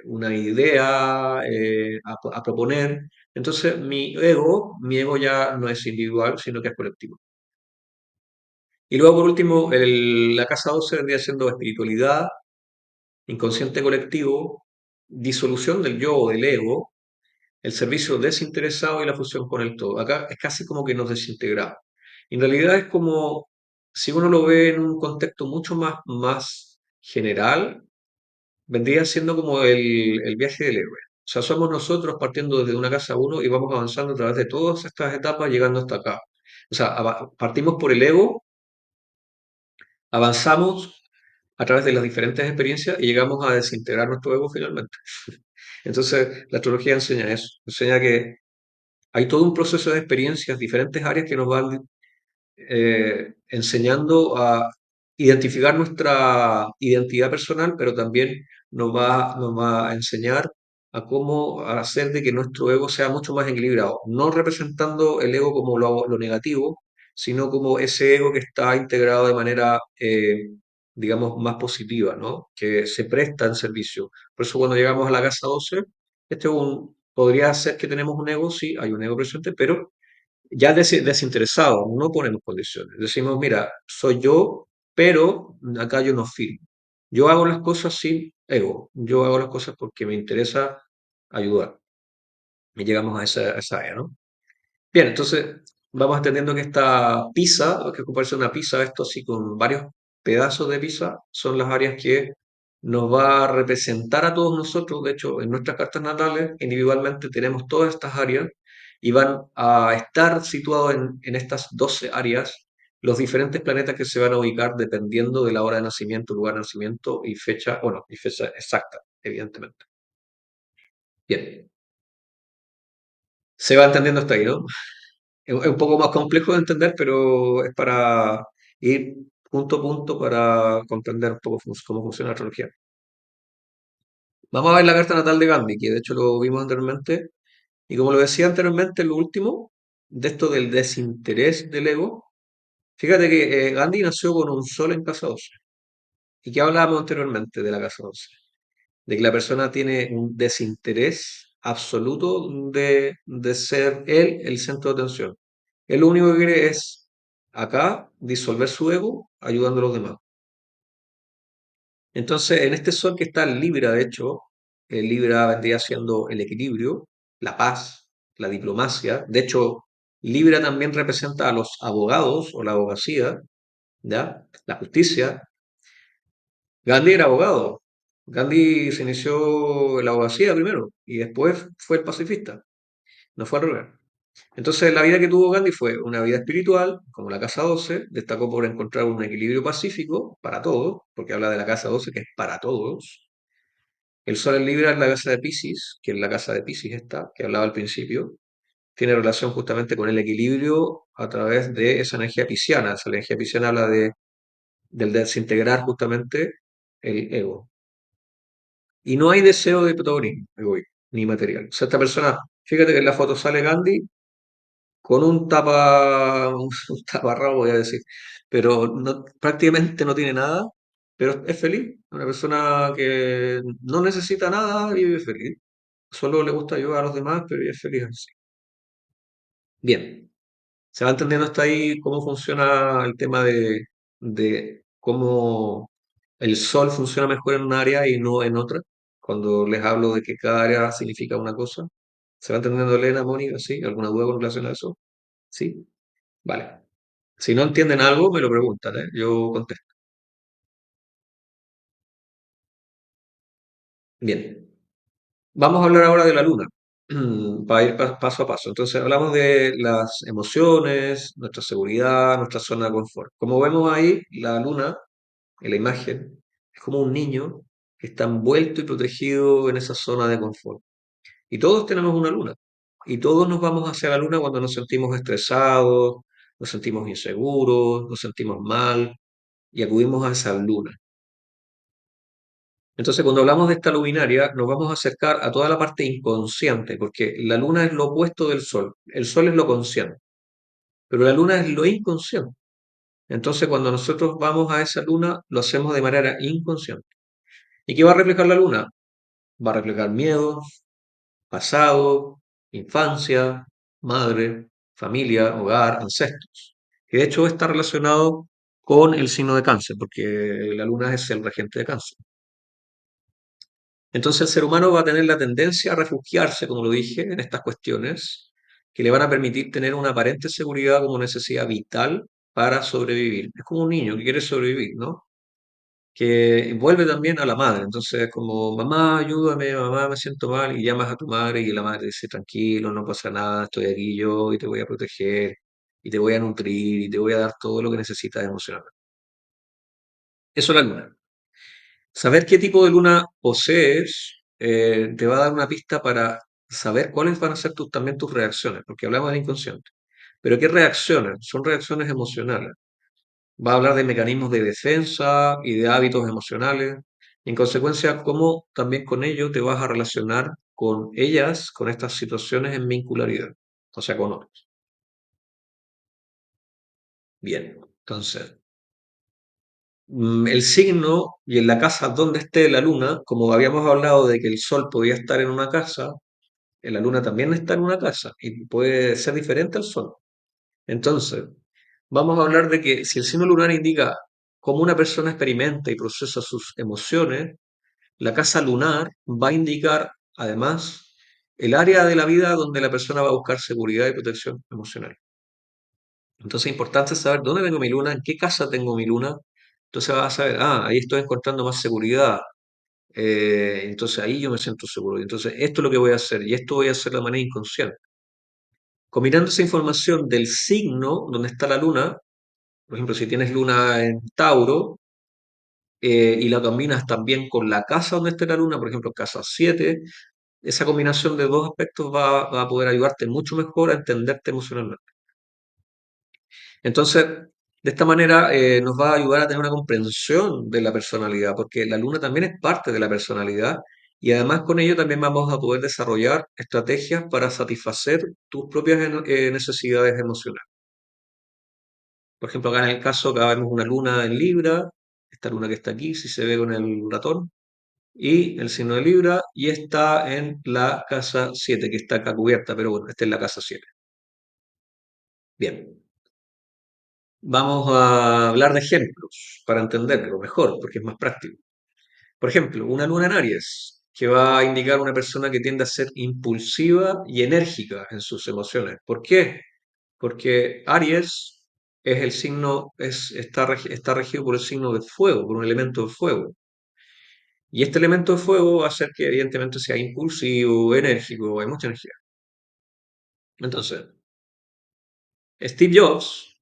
una idea a proponer. Entonces, mi ego ya no es individual, sino que es colectivo. Y luego, por último, la casa 12 vendría siendo espiritualidad, inconsciente colectivo, disolución del yo o del ego, el servicio desinteresado y la fusión con el todo. Acá es casi como que nos desintegramos. En realidad es como, si uno lo ve en un contexto mucho más general, vendría siendo como el viaje del héroe. O sea, somos nosotros partiendo desde una casa uno y vamos avanzando a través de todas estas etapas llegando hasta acá. O sea, partimos por el ego, avanzamos a través de las diferentes experiencias y llegamos a desintegrar nuestro ego finalmente. Entonces, la astrología enseña eso, enseña que hay todo un proceso de experiencias, diferentes áreas que nos van enseñando a identificar nuestra identidad personal, pero también nos va a enseñar a cómo hacer de que nuestro ego sea mucho más equilibrado, no representando el ego como lo negativo, sino como ese ego que está integrado de manera, digamos, más positiva, ¿no? Que se presta en servicio. Por eso cuando llegamos a la casa 12, podría ser que tenemos un ego, sí, hay un ego presente, pero ya desinteresado, no ponemos condiciones. Decimos, mira, soy yo, pero acá yo no firmo. Yo hago las cosas sin ego. Yo hago las cosas porque me interesa ayudar. Y llegamos a esa área, ¿no? Bien, entonces vamos entendiendo que esta pizza, lo que parece una pizza, esto así con varios pedazos de pizza, son las áreas que nos va a representar a todos nosotros. De hecho, en nuestras cartas natales, individualmente tenemos todas estas áreas y van a estar situados en estas 12 áreas los diferentes planetas que se van a ubicar dependiendo de la hora de nacimiento, lugar de nacimiento y fecha, bueno, y fecha exacta, evidentemente. Bien, se va entendiendo hasta ahí, ¿no? Es un poco más complejo de entender, pero es para ir punto a punto para comprender un poco cómo funciona la astrología. Vamos a ver la carta natal de Gandhi, que de hecho lo vimos anteriormente. Y como lo decía anteriormente, lo último, de esto del desinterés del ego, fíjate que Gandhi nació con un sol en casa 12. ¿Y qué hablábamos anteriormente de la casa 12? De que la persona tiene un desinterés absoluto de ser él el centro de atención. Él lo único que quiere es acá disolver su ego ayudando a los demás. Entonces, en este sol que está en Libra, de hecho, el Libra vendría siendo el equilibrio, la paz, la diplomacia. De hecho, Libra también representa a los abogados o la abogacía, ¿ya? La justicia. Gandhi era abogado. Gandhi se inició en la abogacía primero y después fue el pacifista. No fue al revés. Entonces, la vida que tuvo Gandhi fue una vida espiritual, como la Casa 12, destacó por encontrar un equilibrio pacífico para todos, porque habla de la Casa 12 que es para todos. El Sol en Libra es la casa de Piscis, que es la casa de Piscis esta, que hablaba al principio, tiene relación justamente con el equilibrio a través de esa energía pisciana. Esa energía pisciana habla del desintegrar justamente el ego. Y no hay deseo de protagonismo, egoísmo, ni material. O sea, esta persona, fíjate que en la foto sale Gandhi con un taparrabo, voy a decir, pero prácticamente no tiene nada, pero es feliz. Una persona que no necesita nada y vive feliz. Solo le gusta ayudar a los demás, pero ella es feliz así. Bien, se va entendiendo hasta ahí cómo funciona el tema de cómo el sol funciona mejor en un área y no en otra. Cuando les hablo de que cada área significa una cosa. ¿Se va entendiendo, Elena, Mónica? ¿Sí? ¿Alguna duda con relación a eso? ¿Sí? Vale. Si no entienden algo, me lo preguntan, ¿eh? Yo contesto. Bien. Vamos a hablar ahora de la luna, para ir paso a paso. Entonces, hablamos de las emociones, nuestra seguridad, nuestra zona de confort. Como vemos ahí, la luna, en la imagen, es como un niño que está envuelto y protegido en esa zona de confort. Y todos tenemos una luna. Y todos nos vamos hacia la luna cuando nos sentimos estresados, nos sentimos inseguros, nos sentimos mal y acudimos a esa luna. Entonces, cuando hablamos de esta luminaria, nos vamos a acercar a toda la parte inconsciente, porque la luna es lo opuesto del sol. El sol es lo consciente, pero la luna es lo inconsciente. Entonces, cuando nosotros vamos a esa luna, lo hacemos de manera inconsciente. ¿Y qué va a reflejar la luna? Va a reflejar miedos, pasado, infancia, madre, familia, hogar, ancestros. Que de hecho está relacionado con el signo de cáncer, porque la luna es el regente de cáncer. Entonces el ser humano va a tener la tendencia a refugiarse, como lo dije, en estas cuestiones que le van a permitir tener una aparente seguridad como necesidad vital para sobrevivir. Es como un niño que quiere sobrevivir, ¿no? Que vuelve también a la madre. Entonces, como, mamá, ayúdame, mamá, me siento mal, y llamas a tu madre y la madre dice, tranquilo, no pasa nada, estoy aquí yo y te voy a proteger y te voy a nutrir y te voy a dar todo lo que necesitas emocionalmente. Eso es la luna. Saber qué tipo de luna posees te va a dar una pista para saber cuáles van a ser también tus reacciones, porque hablamos del inconsciente. Pero ¿qué reacciones? Son reacciones emocionales. Va a hablar de mecanismos de defensa y de hábitos emocionales. Y en consecuencia, cómo también con ello te vas a relacionar con ellas, con estas situaciones en vincularidad, o sea, con otros. Bien, entonces, el signo y en la casa donde esté la luna, como habíamos hablado de que el sol podía estar en una casa, la luna también está en una casa y puede ser diferente al sol. Entonces, vamos a hablar de que si el signo lunar indica cómo una persona experimenta y procesa sus emociones, la casa lunar va a indicar, además, el área de la vida donde la persona va a buscar seguridad y protección emocional. Entonces es importante saber dónde tengo mi luna, en qué casa tengo mi luna. Entonces vas a saber, ahí estoy encontrando más seguridad. Entonces ahí yo me siento seguro. Entonces esto es lo que voy a hacer y esto voy a hacer de manera inconsciente. Combinando esa información del signo donde está la luna, por ejemplo, si tienes luna en Tauro, y la combinas también con la casa donde esté la luna, por ejemplo, casa 7, esa combinación de dos aspectos va a poder ayudarte mucho mejor a entenderte emocionalmente. Entonces, de esta manera nos va a ayudar a tener una comprensión de la personalidad, porque la luna también es parte de la personalidad y además con ello también vamos a poder desarrollar estrategias para satisfacer tus propias necesidades emocionales. Por ejemplo, acá en el caso, acá vemos una luna en Libra, esta luna que está aquí, si se ve con el ratón, y el signo de Libra, y está en la casa 7 que está acá cubierta, pero bueno, esta es la casa 7. Bien, vamos a hablar de ejemplos para entenderlo mejor, porque es más práctico. Por ejemplo, una luna en Aries, que va a indicar una persona que tiende a ser impulsiva y enérgica en sus emociones. ¿Por qué? Porque Aries es el signo, está regido por el signo de fuego, por un elemento de fuego. Y este elemento de fuego va a hacer que evidentemente sea impulsivo, enérgico, hay mucha energía. Entonces, Steve Jobs,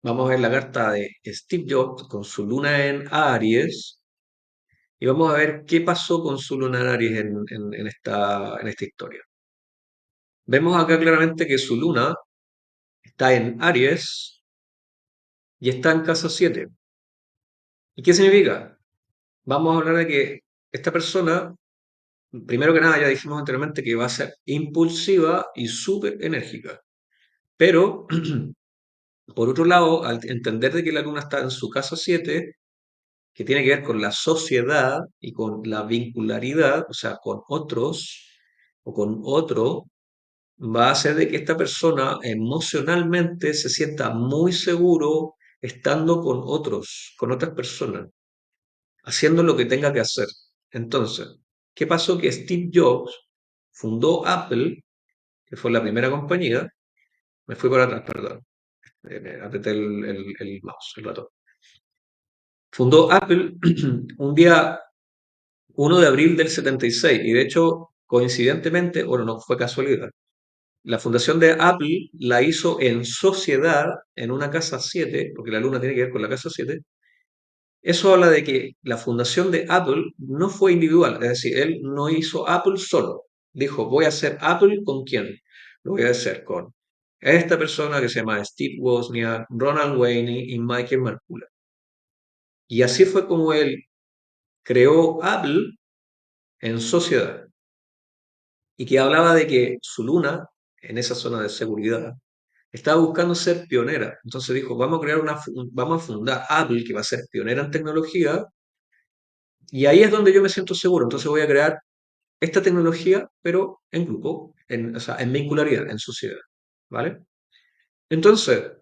vamos a ver la carta de Steve Jobs con su luna en Aries y vamos a ver qué pasó con su luna en Aries en esta historia. Vemos acá claramente que su luna está en Aries y está en casa 7. ¿Y qué significa? Vamos a hablar de que esta persona, primero que nada, ya dijimos anteriormente que va a ser impulsiva y súper enérgica. Pero, por otro lado, al entender de que la luna está en su casa 7, que tiene que ver con la sociedad y con la vincularidad, o sea, con otros o con otro, va a hacer de que esta persona emocionalmente se sienta muy seguro estando con otros, con otras personas, haciendo lo que tenga que hacer. Entonces, ¿qué pasó? Que Steve Jobs fundó Apple, que fue la primera compañía, me fui para atrás, perdón, apreté el mouse, el ratón. Fundó Apple un día 1 de abril del 76 y de hecho, coincidentemente, bueno, no fue casualidad. La fundación de Apple la hizo en sociedad en una casa 7 porque la luna tiene que ver con la casa 7. Eso habla de que la fundación de Apple no fue individual, es decir, él no hizo Apple solo. Dijo, voy a hacer Apple con quién. Lo voy a hacer con esta persona que se llama Steve Wozniak, Ronald Wayne y Michael Markula. Y así fue como él creó Apple en sociedad y que hablaba de que su luna, en esa zona de seguridad, estaba buscando ser pionera. Entonces dijo, vamos a fundar Apple, que va a ser pionera en tecnología, y ahí es donde yo me siento seguro. Entonces voy a crear esta tecnología, pero en grupo, o sea, en vincularidad, en sociedad. ¿Vale? Entonces,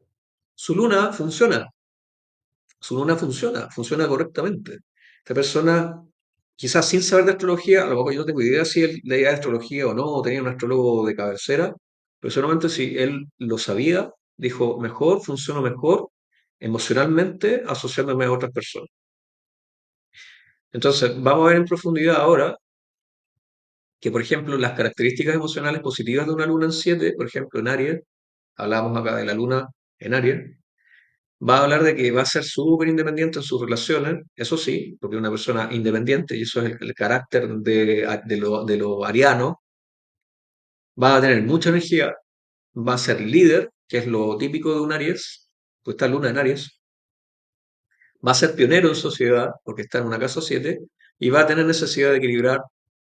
su luna funciona. Su luna funciona correctamente. Esta persona, quizás sin saber de astrología, a lo mejor yo no tengo idea si él leía de astrología o no, o tenía un astrólogo de cabecera, pero solamente si él lo sabía, dijo, mejor, funciono mejor emocionalmente asociándome a otras personas. Entonces, vamos a ver en profundidad ahora que, por ejemplo, las características emocionales positivas de una luna en 7, por ejemplo, en Aries, hablábamos acá de la luna en Aries, va a hablar de que va a ser súper independiente en sus relaciones, eso sí, porque es una persona independiente, y eso es el carácter de lo ariano, va a tener mucha energía, va a ser líder, que es lo típico de un Aries, pues está Luna en Aries, va a ser pionero en sociedad, porque está en una casa 7, y va a tener necesidad de equilibrar,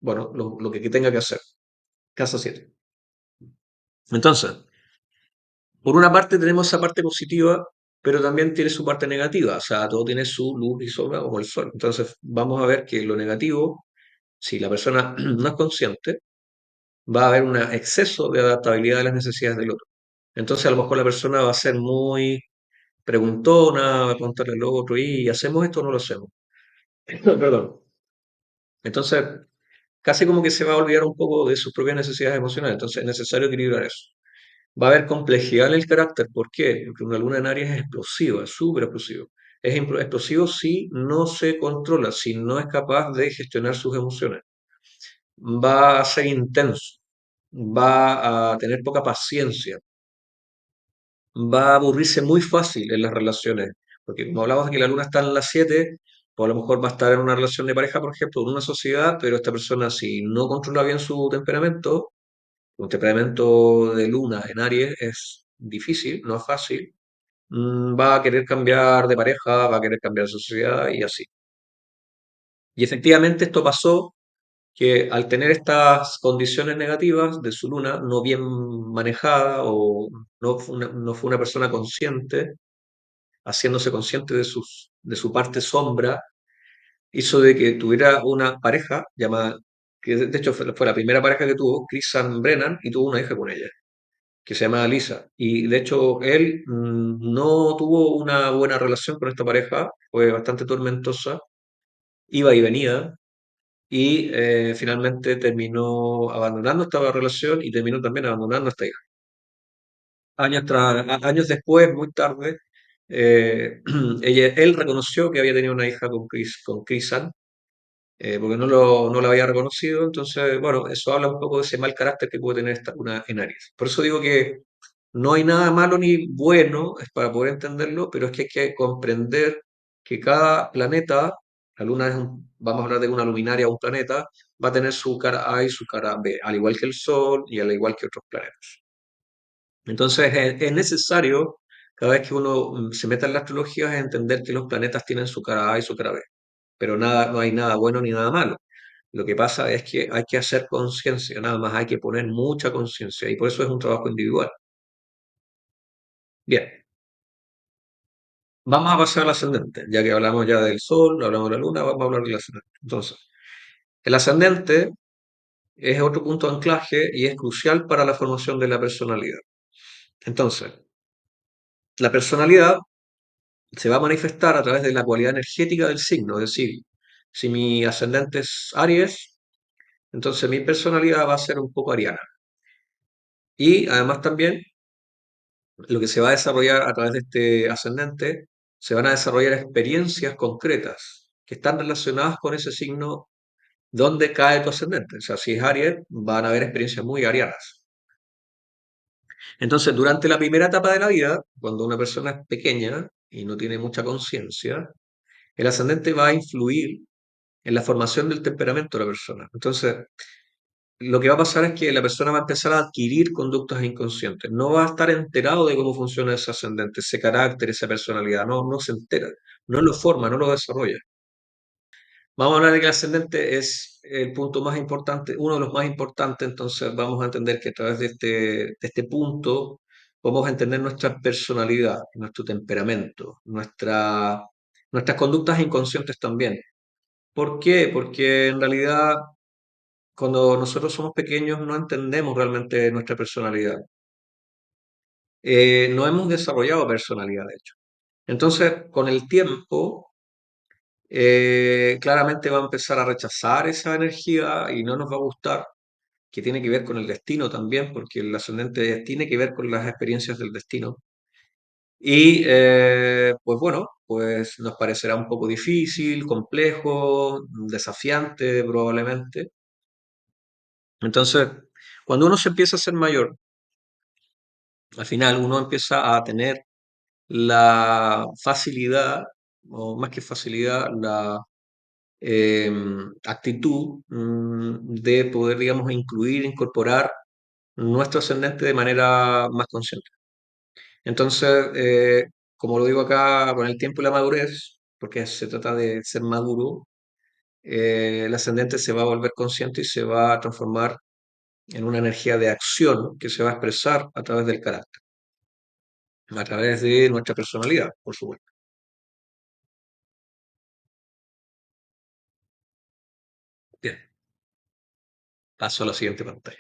bueno, lo que tenga que hacer. Casa 7. Entonces, por una parte tenemos esa parte positiva, pero también tiene su parte negativa, o sea, todo tiene su luz y sombra como el sol. Entonces, vamos a ver que lo negativo, si la persona no es consciente, va a haber un exceso de adaptabilidad a las necesidades del otro. Entonces, a lo mejor la persona va a ser muy preguntona, va a preguntarle al otro, ¿y hacemos esto o no lo hacemos? Perdón. Entonces, casi como que se va a olvidar un poco de sus propias necesidades emocionales. Entonces, es necesario equilibrar eso. Va a haber complejidad en el carácter. ¿Por qué? Porque una luna en Aries es explosiva, es súper explosivo. Es explosivo si no se controla, si no es capaz de gestionar sus emociones. Va a ser intenso, va a tener poca paciencia, va a aburrirse muy fácil en las relaciones. Porque como hablamos de que la luna está en las 7, pues a lo mejor va a estar en una relación de pareja, por ejemplo, en una sociedad, pero esta persona si no controla bien su temperamento, un temperamento de luna en Aries es difícil, no es fácil, va a querer cambiar de pareja, va a querer cambiar de sociedad y así. Y efectivamente esto pasó que al tener estas condiciones negativas de su luna no bien manejada o no fue una persona consciente, haciéndose consciente de su parte sombra, hizo de que tuviera una pareja llamada, que de hecho fue la primera pareja que tuvo, Chris San Brennan, y tuvo una hija con ella, que se llama Lisa. Y de hecho él no tuvo una buena relación con esta pareja, fue bastante tormentosa, iba y venía, y finalmente terminó abandonando esta relación y terminó también abandonando a esta hija. Años después, muy tarde, él reconoció que había tenido una hija con Chris, porque no lo había reconocido. Entonces, bueno, eso habla un poco de ese mal carácter que puede tener esta luna en Aries. Por eso digo que no hay nada malo ni bueno, es para poder entenderlo, pero es que hay que comprender que cada planeta, la luna vamos a hablar de una luminaria o un planeta, va a tener su cara A y su cara B, al igual que el Sol y al igual que otros planetas. Entonces es necesario, cada vez que uno se meta en la astrología, es entender que los planetas tienen su cara A y su cara B, pero nada, no hay nada bueno ni nada malo. Lo que pasa es que hay que hacer conciencia, nada más hay que poner mucha conciencia y por eso es un trabajo individual. Bien, vamos a pasar al ascendente, ya que hablamos ya del Sol, hablamos de la Luna, vamos a hablar del ascendente. Entonces, el ascendente es otro punto de anclaje y es crucial para la formación de la personalidad. Entonces, la personalidad se va a manifestar a través de la cualidad energética del signo, es decir, si mi ascendente es Aries, entonces mi personalidad va a ser un poco ariana. Y además también lo que se va a desarrollar a través de este ascendente, se van a desarrollar experiencias concretas que están relacionadas con ese signo donde cae tu ascendente. O sea, si es Aries, van a haber experiencias muy arianas. Entonces, durante la primera etapa de la vida, cuando una persona es pequeña y no tiene mucha conciencia, el ascendente va a influir en la formación del temperamento de la persona. Entonces, lo que va a pasar es que la persona va a empezar a adquirir conductas inconscientes. No va a estar enterado de cómo funciona ese ascendente, ese carácter, esa personalidad. No se entera, no lo forma, no lo desarrolla. Vamos a hablar de que el ascendente es el punto más importante, uno de los más importantes. Entonces vamos a entender que a través de este punto vamos a entender nuestra personalidad, nuestro temperamento, nuestras conductas inconscientes también. ¿Por qué? Porque en realidad cuando nosotros somos pequeños no entendemos realmente nuestra personalidad. No hemos desarrollado personalidad, de hecho. Entonces, con el tiempo, claramente va a empezar a rechazar esa energía y no nos va a gustar, que tiene que ver con el destino también, porque el ascendente tiene que ver con las experiencias del destino. Y pues bueno, pues nos parecerá un poco difícil, complejo, desafiante probablemente. Entonces, cuando uno se empieza a ser mayor, al final uno empieza a tener la facilidad, o más que facilidad, la actitud de poder, digamos, incluir, incorporar nuestro ascendente de manera más consciente. Entonces, como lo digo acá, con el tiempo y la madurez, porque se trata de ser maduro, el ascendente se va a volver consciente y se va a transformar en una energía de acción que se va a expresar a través del carácter, a través de nuestra personalidad, por supuesto. Bien, paso a la siguiente pantalla.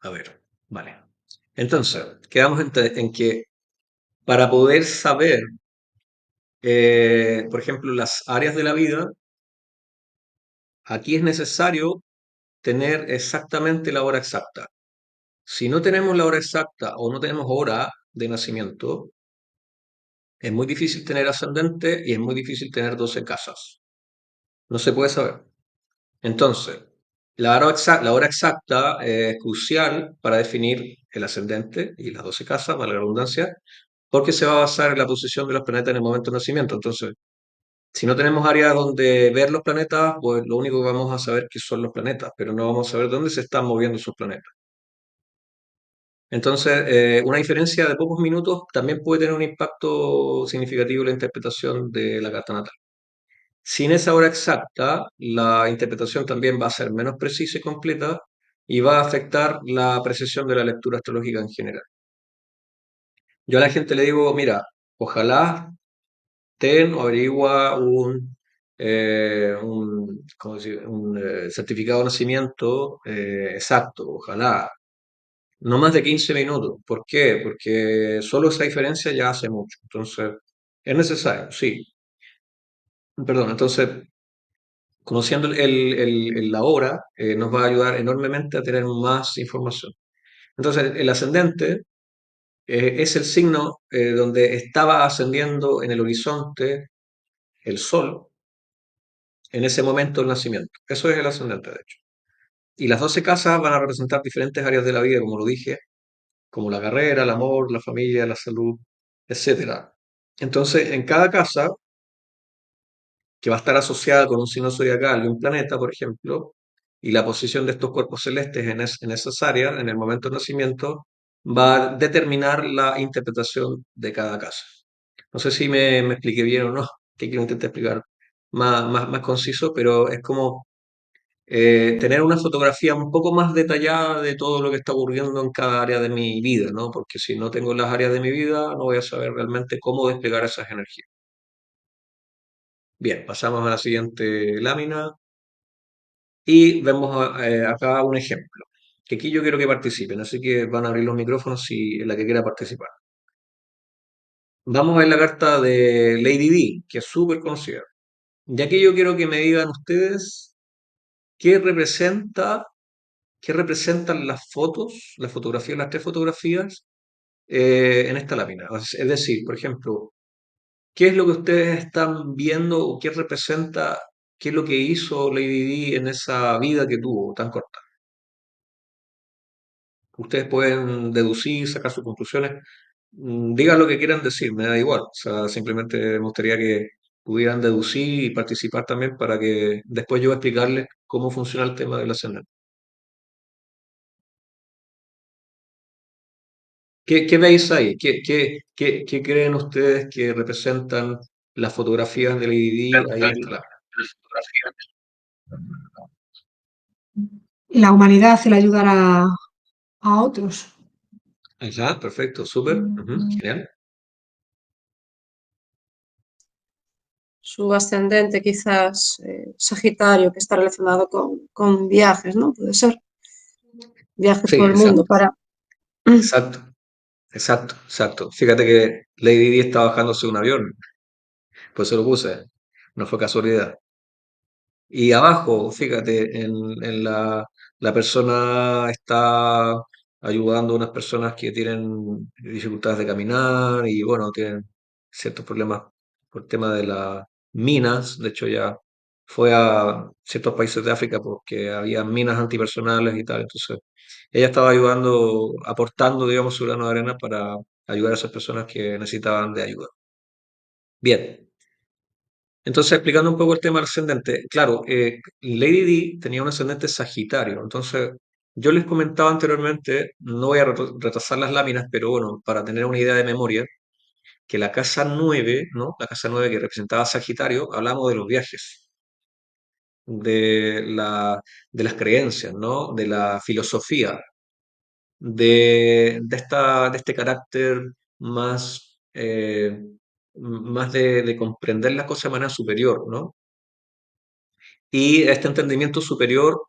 A ver, vale. Entonces, quedamos en que para poder saber, por ejemplo, las áreas de la vida, aquí es necesario tener exactamente la hora exacta. Si no tenemos la hora exacta o no tenemos hora de nacimiento, es muy difícil tener ascendente y es muy difícil tener 12 casas. No se puede saber. Entonces, la hora exacta es crucial para definir el ascendente y las 12 casas, vale la redundancia, porque se va a basar en la posición de los planetas en el momento de nacimiento. Entonces, si no tenemos áreas donde ver los planetas, pues lo único que vamos a saber que son los planetas, pero no vamos a saber dónde se están moviendo esos planetas. Entonces, una diferencia de pocos minutos también puede tener un impacto significativo en la interpretación de la carta natal. Sin esa hora exacta, la interpretación también va a ser menos precisa y completa y va a afectar la precisión de la lectura astrológica en general. Yo a la gente le digo, mira, ojalá ten o averigua ¿cómo decir? Un certificado de nacimiento exacto, ojalá. No más de 15 minutos. ¿Por qué? Porque solo esa diferencia ya hace mucho. Entonces, es necesario, sí. Perdón, entonces, conociendo la hora, nos va a ayudar enormemente a tener más información. Entonces, el ascendente es el signo donde estaba ascendiendo en el horizonte el sol en ese momento del nacimiento. Eso es el ascendente, de hecho. Y las 12 casas van a representar diferentes áreas de la vida, como lo dije, como la carrera, el amor, la familia, la salud, etcétera. Entonces, en cada casa, que va a estar asociada con un signo zodiacal y un planeta, por ejemplo, y la posición de estos cuerpos celestes en esas áreas, en el momento del nacimiento, va a determinar la interpretación de cada casa. No sé si me expliqué bien o no, que quiero intentar explicar más conciso, pero es como tener una fotografía un poco más detallada de todo lo que está ocurriendo en cada área de mi vida, ¿no? Porque si no tengo las áreas de mi vida, no voy a saber realmente cómo desplegar esas energías. Bien, pasamos a la siguiente lámina y vemos acá un ejemplo. Que aquí yo quiero que participen, así que van a abrir los micrófonos si la que quiera participar. Vamos a ver la carta de Lady D, que es súper conocida. Y aquí yo quiero que me digan ustedes qué representa, qué representan las fotos, las fotografías, las tres fotografías en esta lámina. Es decir, por ejemplo, ¿qué es lo que ustedes están viendo o qué representa, qué es lo que hizo Lady Di en esa vida que tuvo tan corta? Ustedes pueden deducir, sacar sus conclusiones. Digan lo que quieran decir, me da igual. O sea, simplemente me gustaría que pudieran deducir y participar también para que después yo explicarles cómo funciona el tema del ascendente. ¿Qué veis ahí? ¿Qué creen ustedes que representan las fotografías de Lady Di ahí en esta lámina? La humanidad, el ayudar a otros. Ajá, perfecto, súper, ujú, genial. Su ascendente quizás Sagitario, que está relacionado con viajes, ¿no? Puede ser, viajes Sí, por el mundo exacto, para... exacto, exacto. Fíjate que Lady Di está bajándose de un avión, pues se lo puse, no fue casualidad. Y abajo, fíjate, la persona está ayudando a unas personas que tienen dificultades de caminar y bueno, tienen ciertos problemas por el tema de las minas. De hecho, ya fue a ciertos países de África porque había minas antipersonales y tal. Entonces, ella estaba ayudando, aportando, digamos, su grano de arena para ayudar a esas personas que necesitaban de ayuda. Bien. Entonces, explicando un poco el tema del ascendente, claro, Lady Di tenía un ascendente Sagitario, entonces yo les comentaba anteriormente, no voy a retrasar las láminas, pero bueno, para tener una idea de memoria, que la casa 9, ¿no? La casa 9 que representaba a Sagitario, hablamos de los viajes, de de las creencias, ¿no? De la filosofía, de este carácter más, más de comprender las cosas de manera superior, ¿no? Y este entendimiento superior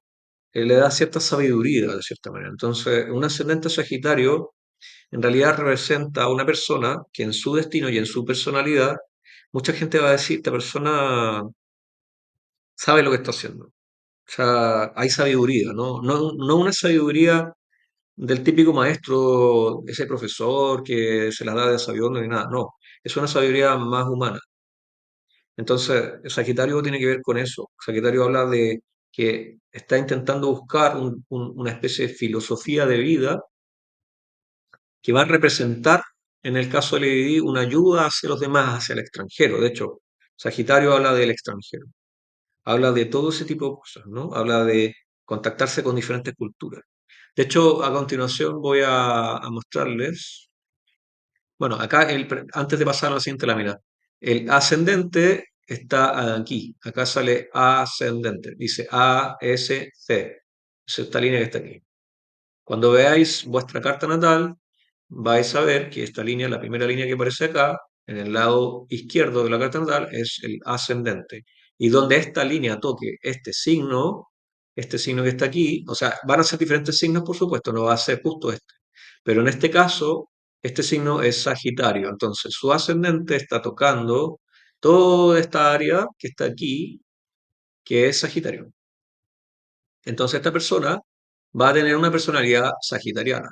le da cierta sabiduría, de cierta manera. Entonces, un ascendente Sagitario en realidad representa a una persona que en su destino y en su personalidad, mucha gente va a decir, esta persona sabe lo que está haciendo. O sea, hay sabiduría, ¿no? No una sabiduría del típico maestro, ese profesor que se las da de sabiondo ni nada, no. Es una sabiduría más humana. Entonces, Sagitario tiene que ver con eso. Sagitario habla de que está intentando buscar una especie de filosofía de vida que va a representar, en el caso del EDD, una ayuda hacia los demás, hacia el extranjero. De hecho, Sagitario habla del extranjero, habla de todo ese tipo de cosas, ¿no? Habla de contactarse con diferentes culturas. De hecho, a continuación voy a mostrarles, bueno, acá antes de pasar a la siguiente lámina, el ascendente está aquí, acá sale ascendente, dice ASC, es esta línea que está aquí. Cuando veáis vuestra carta natal, vais a ver que esta línea, la primera línea que aparece acá, en el lado izquierdo de la carta natal, es el ascendente. Y donde esta línea toque este signo que está aquí, o sea, van a ser diferentes signos, por supuesto, no va a ser justo este. Pero en este caso, este signo es Sagitario. Entonces, su ascendente está tocando toda esta área que está aquí, que es Sagitario. Entonces, esta persona va a tener una personalidad sagitariana.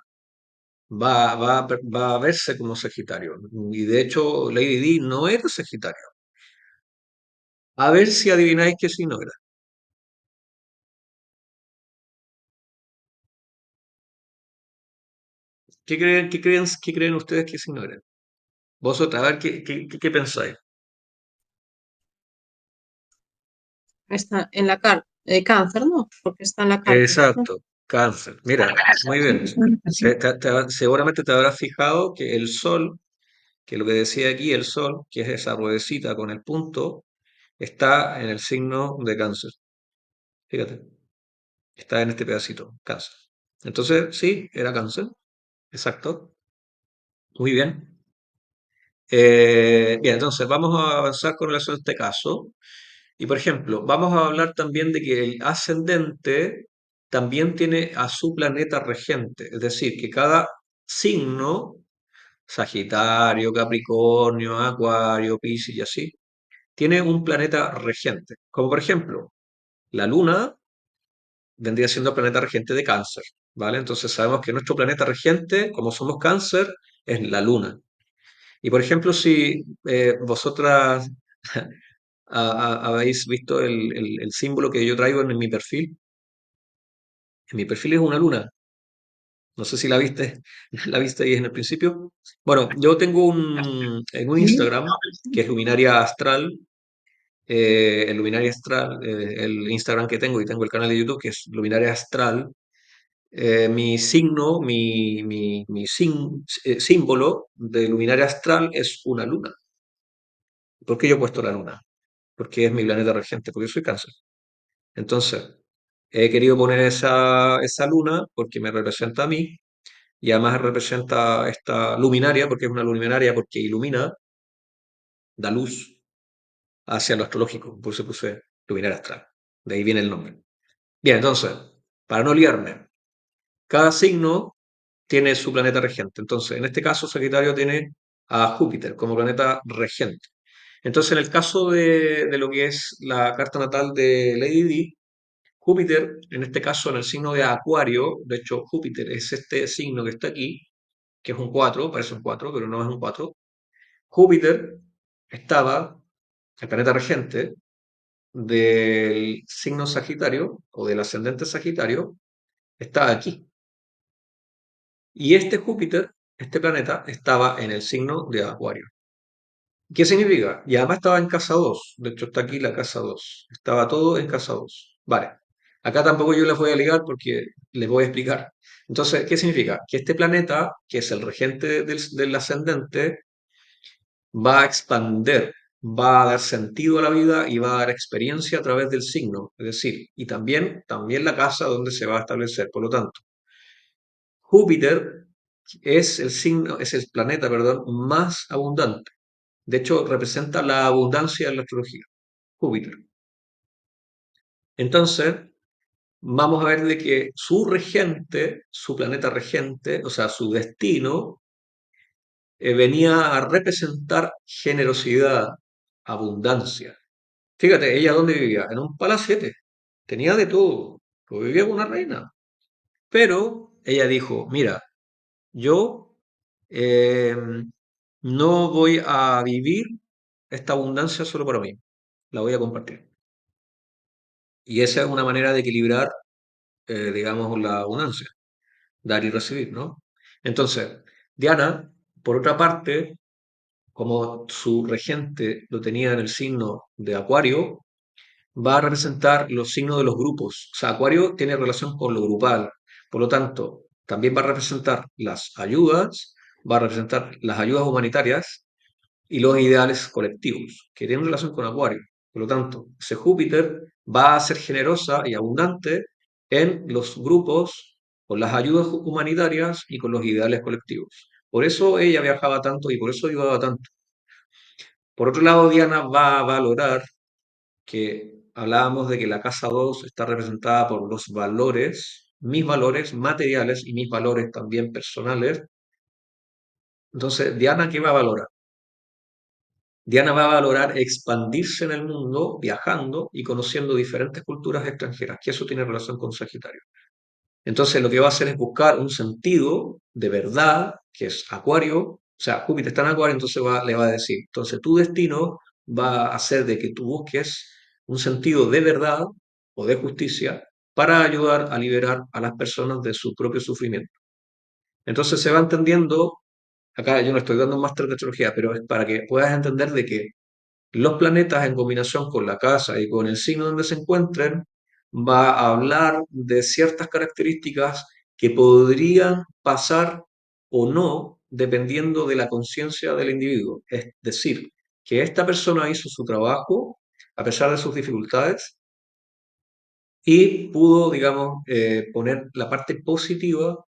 Va a verse como Sagitario. Y de hecho, Lady Di no era Sagitario. A ver si adivináis qué signo era. Qué creen ustedes qué signo era? Vosotros, a ver qué pensáis. Está en la carta. Cáncer, ¿no? Porque está en la carta, ¿no? Exacto, cáncer. Mira, muy bien. Seguramente te habrás fijado que el sol, que lo que decía aquí, el sol, que es esa ruedecita con el punto, está en el signo de cáncer. Fíjate, está en este pedacito, cáncer. Entonces, sí, era cáncer. Exacto. Muy bien. Bien, entonces vamos a avanzar con relación a este caso. Y por ejemplo, vamos a hablar también de que el ascendente también tiene a su planeta regente. Es decir, que cada signo, Sagitario, Capricornio, Acuario, Piscis y así, tiene un planeta regente. Como por ejemplo, la Luna vendría siendo el planeta regente de Cáncer. ¿Vale? Entonces sabemos que nuestro planeta regente, como somos Cáncer, es la Luna. Y por ejemplo, si vosotras habéis visto el símbolo que yo traigo en mi perfil es una luna. No sé si la viste, la viste ahí en el principio. Bueno, yo tengo en un Sí. Instagram que es Luminaria Astral, el Luminaria Astral, el Instagram que tengo y tengo el canal de YouTube que es Luminaria Astral. Mi signo, símbolo de Luminaria Astral es una luna. ¿Por qué yo he puesto la luna? Porque es mi planeta regente, porque yo soy cáncer. Entonces, he querido poner esa luna porque me representa a mí y además representa esta luminaria, porque es una luminaria porque ilumina, da luz hacia lo astrológico. Por eso puse luminaria astral. De ahí viene el nombre. Bien, entonces, para no liarme, cada signo tiene su planeta regente. Entonces, en este caso, Sagitario tiene a Júpiter como planeta regente. Entonces, en el caso de lo que es la carta natal de Lady Di, Júpiter, en este caso en el signo de Acuario, de hecho Júpiter es este signo que está aquí, que es un 4, parece un 4, pero no es un 4. Júpiter estaba, el planeta regente del signo Sagitario o del ascendente Sagitario, está aquí. Y este Júpiter, este planeta, estaba en el signo de Acuario. ¿Qué significa? Y además estaba en casa 2. De hecho, está aquí la casa 2. Estaba todo en casa 2. Vale. Acá tampoco yo les voy a ligar porque les voy a explicar. Entonces, ¿qué significa? Que este planeta, que es el regente del ascendente, va a expander, va a dar sentido a la vida y va a dar experiencia a través del signo, es decir, y también la casa donde se va a establecer. Por lo tanto, Júpiter es el signo, es el planeta, perdón, más abundante. De hecho, representa la abundancia en la astrología, Júpiter. Entonces, vamos a ver de que su regente, su planeta regente, o sea, su destino, venía a representar generosidad, abundancia. Fíjate, ella dónde vivía, en un palacete, tenía de todo, lo vivía como una reina. Pero ella dijo, mira, yo eh, no voy a vivir esta abundancia solo para mí, la voy a compartir. Y esa es una manera de equilibrar, digamos, la abundancia, dar y recibir, ¿no? Entonces, Diana, por otra parte, como su regente lo tenía en el signo de Acuario, va a representar los signos de los grupos. O sea, Acuario tiene relación con lo grupal. Por lo tanto, también va a representar las ayudas, va a representar las ayudas humanitarias y los ideales colectivos, que tienen relación con Acuario. Por lo tanto, ese Júpiter va a ser generosa y abundante en los grupos, con las ayudas humanitarias y con los ideales colectivos. Por eso ella viajaba tanto y por eso ayudaba tanto. Por otro lado, Diana va a valorar que hablábamos de que la casa 2 está representada por los valores, mis valores materiales y mis valores también personales. Entonces, Diana, ¿qué va a valorar? Diana va a valorar expandirse en el mundo, viajando y conociendo diferentes culturas extranjeras, que eso tiene relación con Sagitario. Entonces lo que va a hacer es buscar un sentido de verdad, que es Acuario, o sea, Júpiter está en Acuario, entonces le va a decir, entonces tu destino va a hacer de que tú busques un sentido de verdad o de justicia para ayudar a liberar a las personas de su propio sufrimiento. Entonces se va entendiendo, acá yo no estoy dando un máster de astrología, pero es para que puedas entender de que los planetas en combinación con la casa y con el signo donde se encuentren, va a hablar de ciertas características que podrían pasar o no dependiendo de la conciencia del individuo. Es decir, que esta persona hizo su trabajo a pesar de sus dificultades y pudo, digamos, poner la parte positiva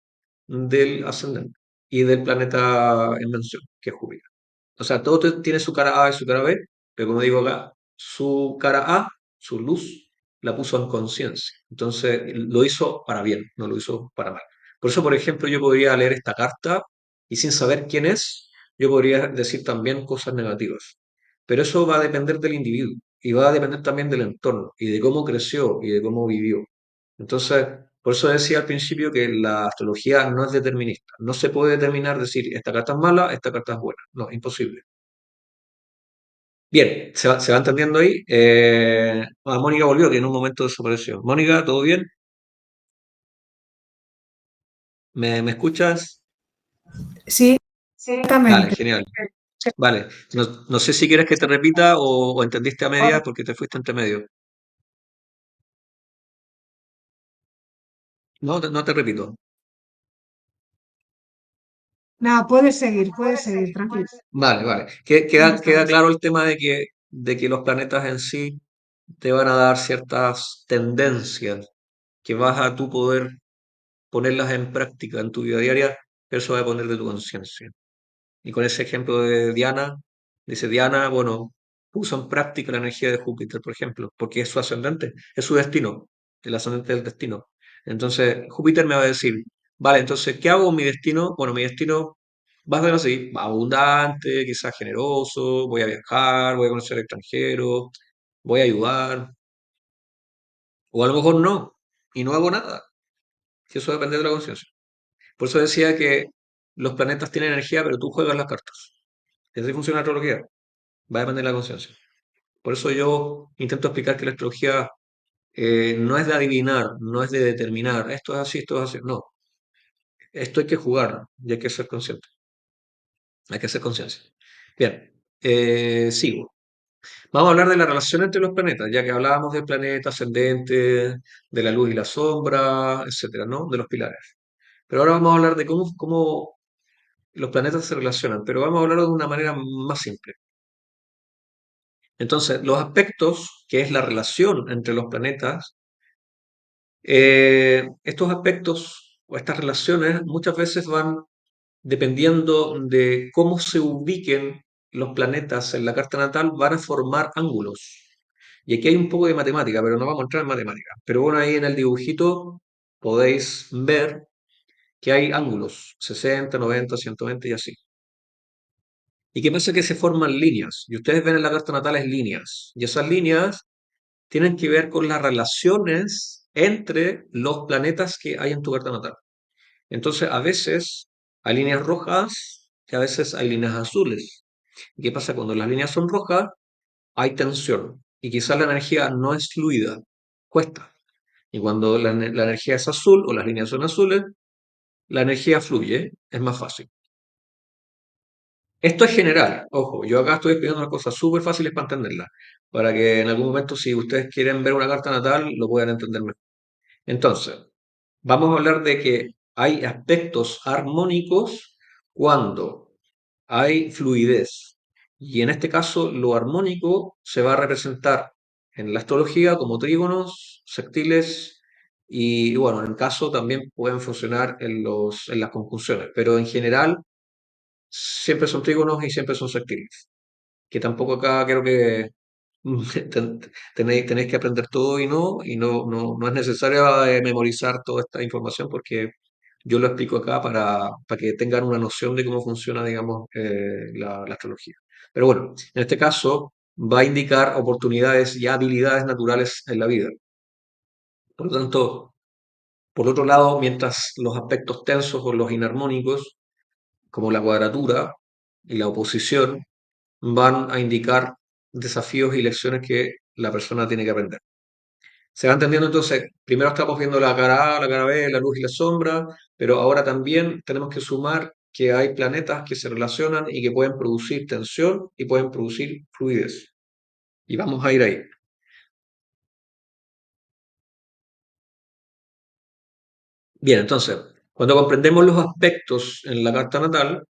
del ascendente y del planeta en mención, que es Júpiter. O sea, todo tiene su cara A y su cara B, pero como digo acá, su cara A, su luz, la puso en conciencia. Entonces, lo hizo para bien, no lo hizo para mal. Por eso, por ejemplo, yo podría leer esta carta y sin saber quién es, yo podría decir también cosas negativas. Pero eso va a depender del individuo y va a depender también del entorno y de cómo creció y de cómo vivió. Entonces, por eso decía al principio que la astrología no es determinista. No se puede determinar, decir, esta carta es mala, esta carta es buena. No, imposible. Bien, se va entendiendo ahí. Mónica volvió, que en un momento desapareció. Mónica, ¿todo bien? ¿Me escuchas? Sí, Dale, exactamente. genial. Vale, no sé si quieres que te repita o entendiste a medias porque te fuiste entre medio. No, no te repito. Nada, puedes seguir, tranquilo. Vale, vale. No Queda estamos. claro el tema de que los planetas en sí te van a dar ciertas tendencias que vas a tú poder ponerlas en práctica en tu vida diaria, pero eso va a depender de tu conciencia. Y con ese ejemplo de Diana, dice Diana, bueno, puso en práctica la energía de Júpiter, por ejemplo, porque es su ascendente, es su destino, el ascendente del destino. Entonces, Júpiter me va a decir, vale, entonces, ¿qué hago con mi destino? Bueno, mi destino va a ser así, abundante, quizás generoso, voy a viajar, voy a conocer extranjeros, voy a ayudar, o a lo mejor no, y no hago nada, que eso depende de la conciencia. Por eso decía que los planetas tienen energía, pero tú juegas las cartas. Y así funciona la astrología. Va a depender de la conciencia. Por eso yo intento explicar que la astrología no es de adivinar, no es de determinar, esto es así, esto es así. No, esto hay que jugar y hay que ser consciente. Hay que hacer conciencia. Bien, sigo. Vamos a hablar de la relación entre los planetas, ya que hablábamos del planeta ascendente, de la luz y la sombra, etcétera, ¿no? De los pilares. Pero ahora vamos a hablar de cómo los planetas se relacionan, pero vamos a hablarlo de una manera más simple. Entonces, los aspectos, que es la relación entre los planetas, estos aspectos o estas relaciones muchas veces van dependiendo de cómo se ubiquen los planetas en la carta natal, van a formar ángulos. Y aquí hay un poco de matemática, pero no vamos a entrar en matemática. Pero bueno, ahí en el dibujito podéis ver que hay ángulos, 60, 90, 120 y así. ¿Y qué pasa? Que se forman líneas. Y ustedes ven en la carta natal es líneas. Y esas líneas tienen que ver con las relaciones entre los planetas que hay en tu carta natal. Entonces, a veces hay líneas rojas y a veces hay líneas azules. ¿Y qué pasa? Cuando las líneas son rojas, hay tensión. Y quizás la energía no es fluida, cuesta. Y cuando la energía es azul o las líneas son azules, la energía fluye, es más fácil. Esto es general, ojo, yo acá estoy explicando unas cosas súper fáciles para entenderlas, para que en algún momento, si ustedes quieren ver una carta natal, lo puedan entender mejor. Entonces, vamos a hablar de que hay aspectos armónicos cuando hay fluidez. Y en este caso, lo armónico se va a representar en la astrología como trígonos, sextiles y, bueno, en el caso también pueden funcionar en las conjunciones, pero en general siempre son trígonos y siempre son sextiles. Que tampoco acá creo que tenéis que aprender todo y no es necesario memorizar toda esta información porque yo lo explico acá para que tengan una noción de cómo funciona, digamos, la astrología. Pero bueno, en este caso va a indicar oportunidades y habilidades naturales en la vida. Por lo tanto, por otro lado, mientras los aspectos tensos o los inarmónicos, como la cuadratura y la oposición, van a indicar desafíos y lecciones que la persona tiene que aprender. Se va entendiendo entonces, primero estamos viendo la cara A, la cara B, la luz y la sombra, pero ahora también tenemos que sumar que hay planetas que se relacionan y que pueden producir tensión y pueden producir fluidez. Y vamos a ir ahí. Bien, entonces, cuando comprendemos los aspectos en la carta natal,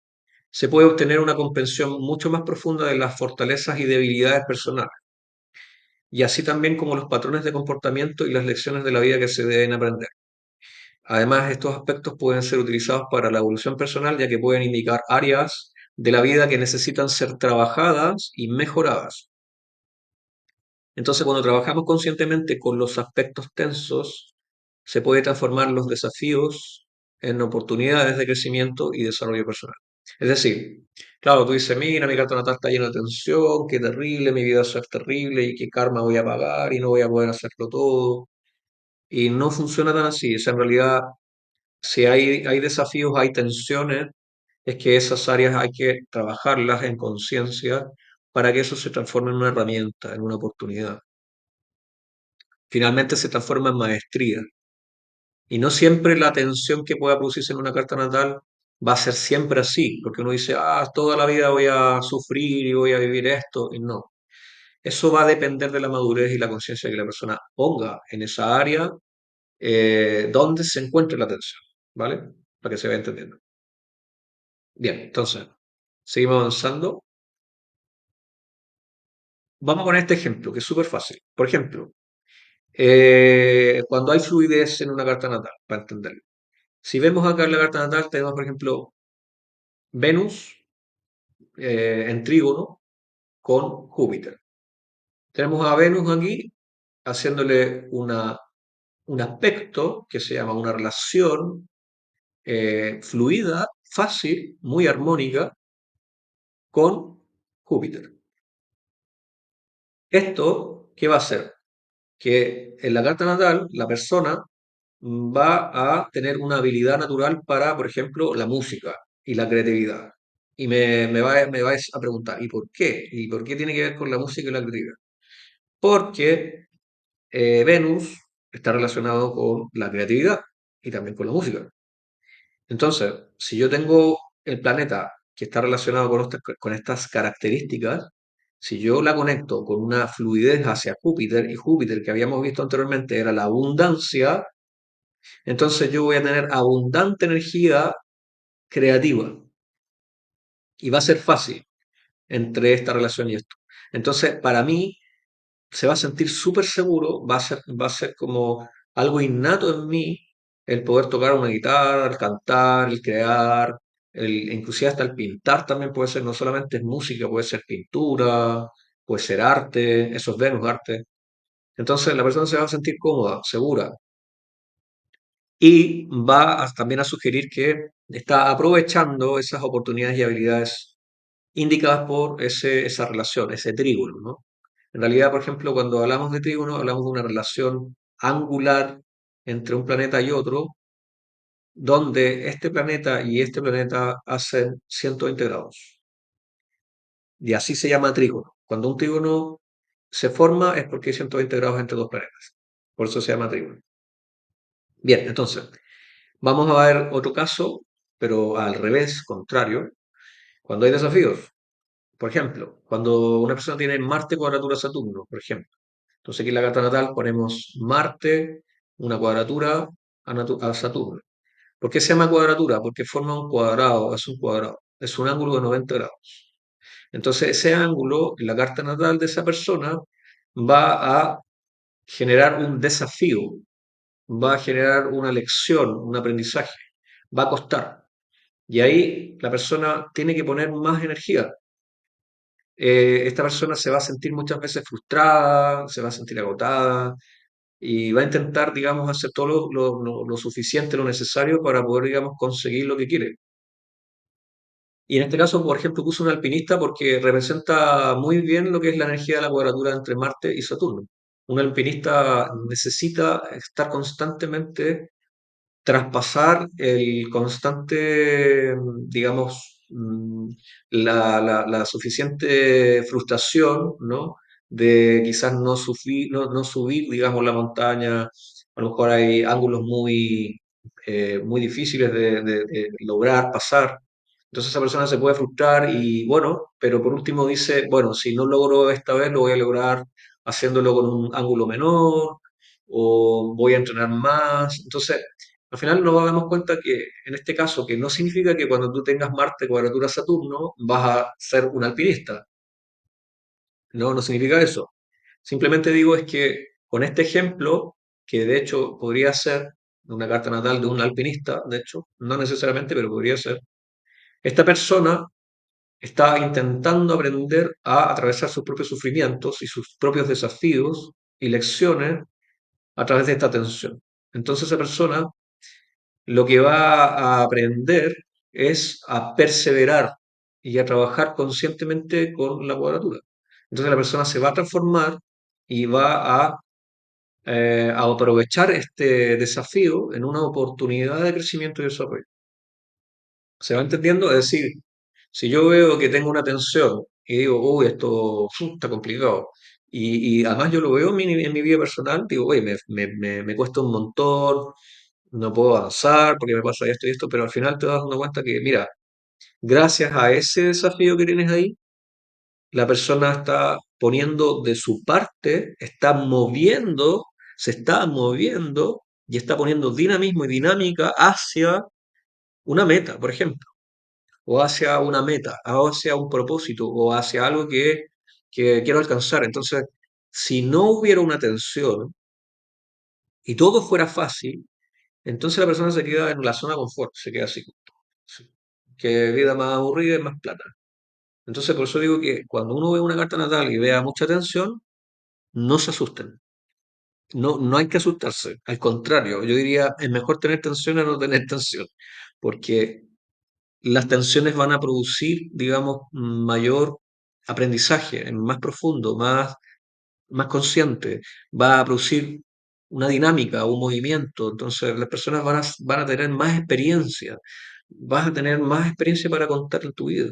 se puede obtener una comprensión mucho más profunda de las fortalezas y debilidades personales, y así también como los patrones de comportamiento y las lecciones de la vida que se deben aprender. Además, estos aspectos pueden ser utilizados para la evolución personal, ya que pueden indicar áreas de la vida que necesitan ser trabajadas y mejoradas. Entonces, cuando trabajamos conscientemente con los aspectos tensos, se puede transformar los desafíos en oportunidades de crecimiento y desarrollo personal. Es decir, claro, tú dices, mira, mi carta natal está llena de tensión, qué terrible, mi vida va a ser terrible y qué karma voy a pagar y no voy a poder hacerlo todo. Y no funciona tan así. Es en realidad, si hay desafíos, hay tensiones, es que esas áreas hay que trabajarlas en conciencia para que eso se transforme en una herramienta, en una oportunidad. Finalmente se transforma en maestría. Y no siempre la tensión que pueda producirse en una carta natal va a ser siempre así, porque uno dice, toda la vida voy a sufrir y voy a vivir esto, y no. Eso va a depender de la madurez y la conciencia que la persona ponga en esa área donde se encuentre la tensión, ¿vale? Para que se vaya entendiendo. Bien, entonces, seguimos avanzando. Vamos con este ejemplo, que es súper fácil. Por ejemplo, cuando hay fluidez en una carta natal, para entenderlo. Si vemos acá en la carta natal, tenemos, por ejemplo, Venus en trígono con Júpiter. Tenemos a Venus aquí haciéndole un aspecto que se llama una relación fluida, fácil, muy armónica con Júpiter. ¿Esto qué va a hacer? Que en la carta natal la persona va a tener una habilidad natural para, por ejemplo, la música y la creatividad. Y me vais a preguntar, ¿y por qué? ¿Y por qué tiene que ver con la música y la creatividad? Porque Venus está relacionado con la creatividad y también con la música. Entonces, si yo tengo el planeta que está relacionado con estas características, si yo la conecto con una fluidez hacia Júpiter, y Júpiter que habíamos visto anteriormente era la abundancia, entonces yo voy a tener abundante energía creativa. y va a ser fácil entre esta relación y esto. Entonces, para mí, se va a sentir súper seguro, va a ser como algo innato en mí el poder tocar una guitarra, el cantar, el crear, inclusive hasta el pintar también puede ser, no solamente es música, puede ser pintura, puede ser arte, eso es Venus, arte. Entonces la persona se va a sentir cómoda, segura, y también a sugerir que está aprovechando esas oportunidades y habilidades indicadas por esa relación, ese trígono, ¿no? En realidad, por ejemplo, cuando hablamos de trígono, hablamos de una relación angular entre un planeta y otro, donde este planeta y este planeta hacen 120 grados. Y así se llama trígono. Cuando un trígono se forma es porque hay 120 grados entre dos planetas. Por eso se llama trígono. Bien, entonces, vamos a ver otro caso, pero al revés, contrario, cuando hay desafíos. Por ejemplo, cuando una persona tiene Marte cuadratura Saturno, por ejemplo. Entonces aquí en la carta natal ponemos Marte, una cuadratura a Saturno. ¿Por qué se llama cuadratura? Porque forma un cuadrado, es un cuadrado, es un ángulo de 90 grados. Entonces ese ángulo, en la carta natal de esa persona, va a generar un desafío, va a generar una lección, un aprendizaje, va a costar. Y ahí la persona tiene que poner más energía. Esta persona se va a sentir muchas veces frustrada, se va a sentir agotada, y va a intentar, digamos, hacer todo lo suficiente, lo necesario para poder, digamos, conseguir lo que quiere. Y en este caso, por ejemplo, puso un alpinista porque representa muy bien lo que es la energía de la cuadratura entre Marte y Saturno. Un alpinista necesita estar constantemente traspasar el constante, digamos, la suficiente frustración, ¿no? De quizás no subir, digamos, la montaña. A lo mejor hay ángulos muy difíciles de lograr pasar. Entonces esa persona se puede frustrar y bueno, pero por último dice, bueno, si no logro esta vez, lo voy a lograr haciéndolo con un ángulo menor o voy a entrenar más. Entonces, al final nos damos cuenta que en este caso, que no significa que cuando tú tengas Marte cuadratura Saturno vas a ser un alpinista. No, no significa eso. Simplemente digo es que con este ejemplo, que de hecho podría ser una carta natal de un alpinista, de hecho, no necesariamente, pero podría ser, esta persona está intentando aprender a atravesar sus propios sufrimientos y sus propios desafíos y lecciones a través de esta tensión. Entonces esa persona lo que va a aprender es a perseverar y a trabajar conscientemente con la cuadratura. Entonces la persona se va a transformar y va a aprovechar este desafío en una oportunidad de crecimiento y desarrollo. ¿Se va entendiendo? Es decir, si yo veo que tengo una tensión y digo, uy, esto está complicado, y además yo lo veo en mi vida personal, digo, oye, me cuesta un montón, no puedo avanzar porque me pasa esto y esto, pero al final te das dando cuenta que, mira, gracias a ese desafío que tienes ahí, la persona está poniendo de su parte, se está moviendo y está poniendo dinamismo y dinámica hacia una meta, por ejemplo, o hacia una meta, o hacia un propósito, o hacia algo que quiero alcanzar. Entonces, si no hubiera una tensión y todo fuera fácil, entonces la persona se queda en la zona de confort, se queda así. Sí. Que vida más aburrida y más plata. Entonces, por eso digo que cuando uno ve una carta natal y vea mucha tensión, no se asusten. No, no hay que asustarse. Al contrario, yo diría, es mejor tener tensión a no tener tensión. Porque las tensiones van a producir, digamos, mayor aprendizaje, más profundo, más consciente. Va a producir una dinámica, un movimiento. Entonces, las personas van a tener más experiencia. Vas a tener más experiencia para contar en tu vida.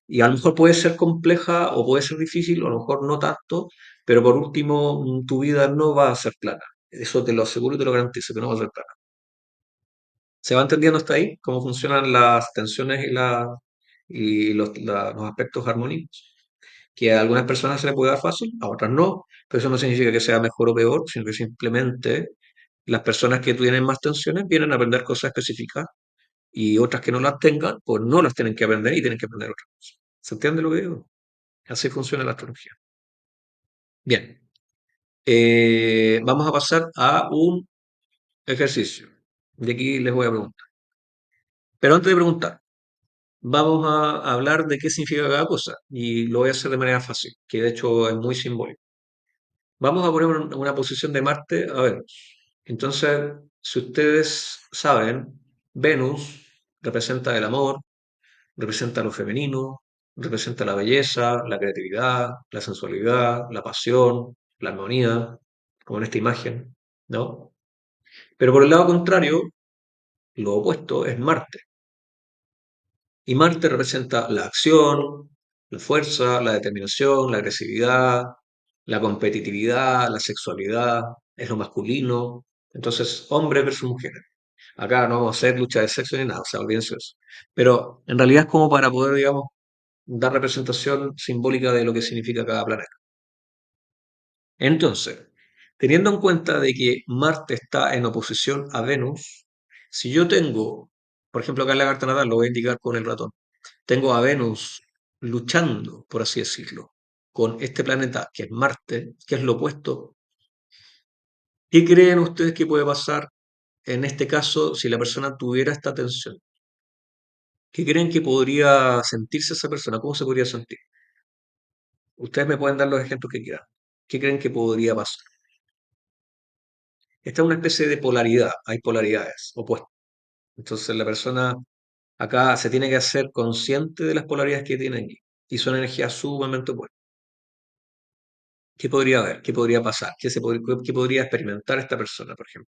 Y a lo mejor puede ser compleja o puede ser difícil, o a lo mejor no tanto, pero por último, tu vida no va a ser plana. Eso te lo aseguro y te lo garantizo, que no va a ser plana. ¿Se va entendiendo hasta ahí cómo funcionan las tensiones y los aspectos armónicos? Que a algunas personas se les puede dar fácil, a otras no, pero eso no significa que sea mejor o peor, sino que simplemente las personas que tienen más tensiones vienen a aprender cosas específicas y otras que no las tengan, pues no las tienen que aprender y tienen que aprender otras cosas. ¿Se entiende lo que digo? Así funciona la astrología. Bien, vamos a pasar a un ejercicio. De aquí les voy a preguntar. Pero antes de preguntar, vamos a hablar de qué significa cada cosa y lo voy a hacer de manera fácil, que de hecho es muy simbólico. Vamos a poner una posición de Marte a Venus. Entonces, si ustedes saben, Venus representa el amor, representa lo femenino, representa la belleza, la creatividad, la sensualidad, la pasión, la armonía, como en esta imagen, ¿no? Pero por el lado contrario, lo opuesto es Marte. Y Marte representa la acción, la fuerza, la determinación, la agresividad, la competitividad, la sexualidad, es lo masculino. Entonces, hombres versus mujeres. Acá no vamos a hacer lucha de sexo ni nada, o sea, olvídense de eso. Pero en realidad es como para poder, digamos, dar representación simbólica de lo que significa cada planeta. Entonces, teniendo en cuenta de que Marte está en oposición a Venus, si yo tengo, por ejemplo, acá en la carta natal, lo voy a indicar con el ratón, tengo a Venus luchando, por así decirlo, con este planeta que es Marte, que es lo opuesto. ¿Qué creen ustedes que puede pasar en este caso si la persona tuviera esta tensión? ¿Qué creen que podría sentirse esa persona? ¿Cómo se podría sentir? Ustedes me pueden dar los ejemplos que quieran. ¿Qué creen que podría pasar? Esta es una especie de polaridad, hay polaridades opuestas. Entonces la persona acá se tiene que hacer consciente de las polaridades que tiene aquí. Y son energías sumamente opuestas. ¿Qué podría haber? ¿Qué podría pasar? ¿Qué podría experimentar esta persona, por ejemplo?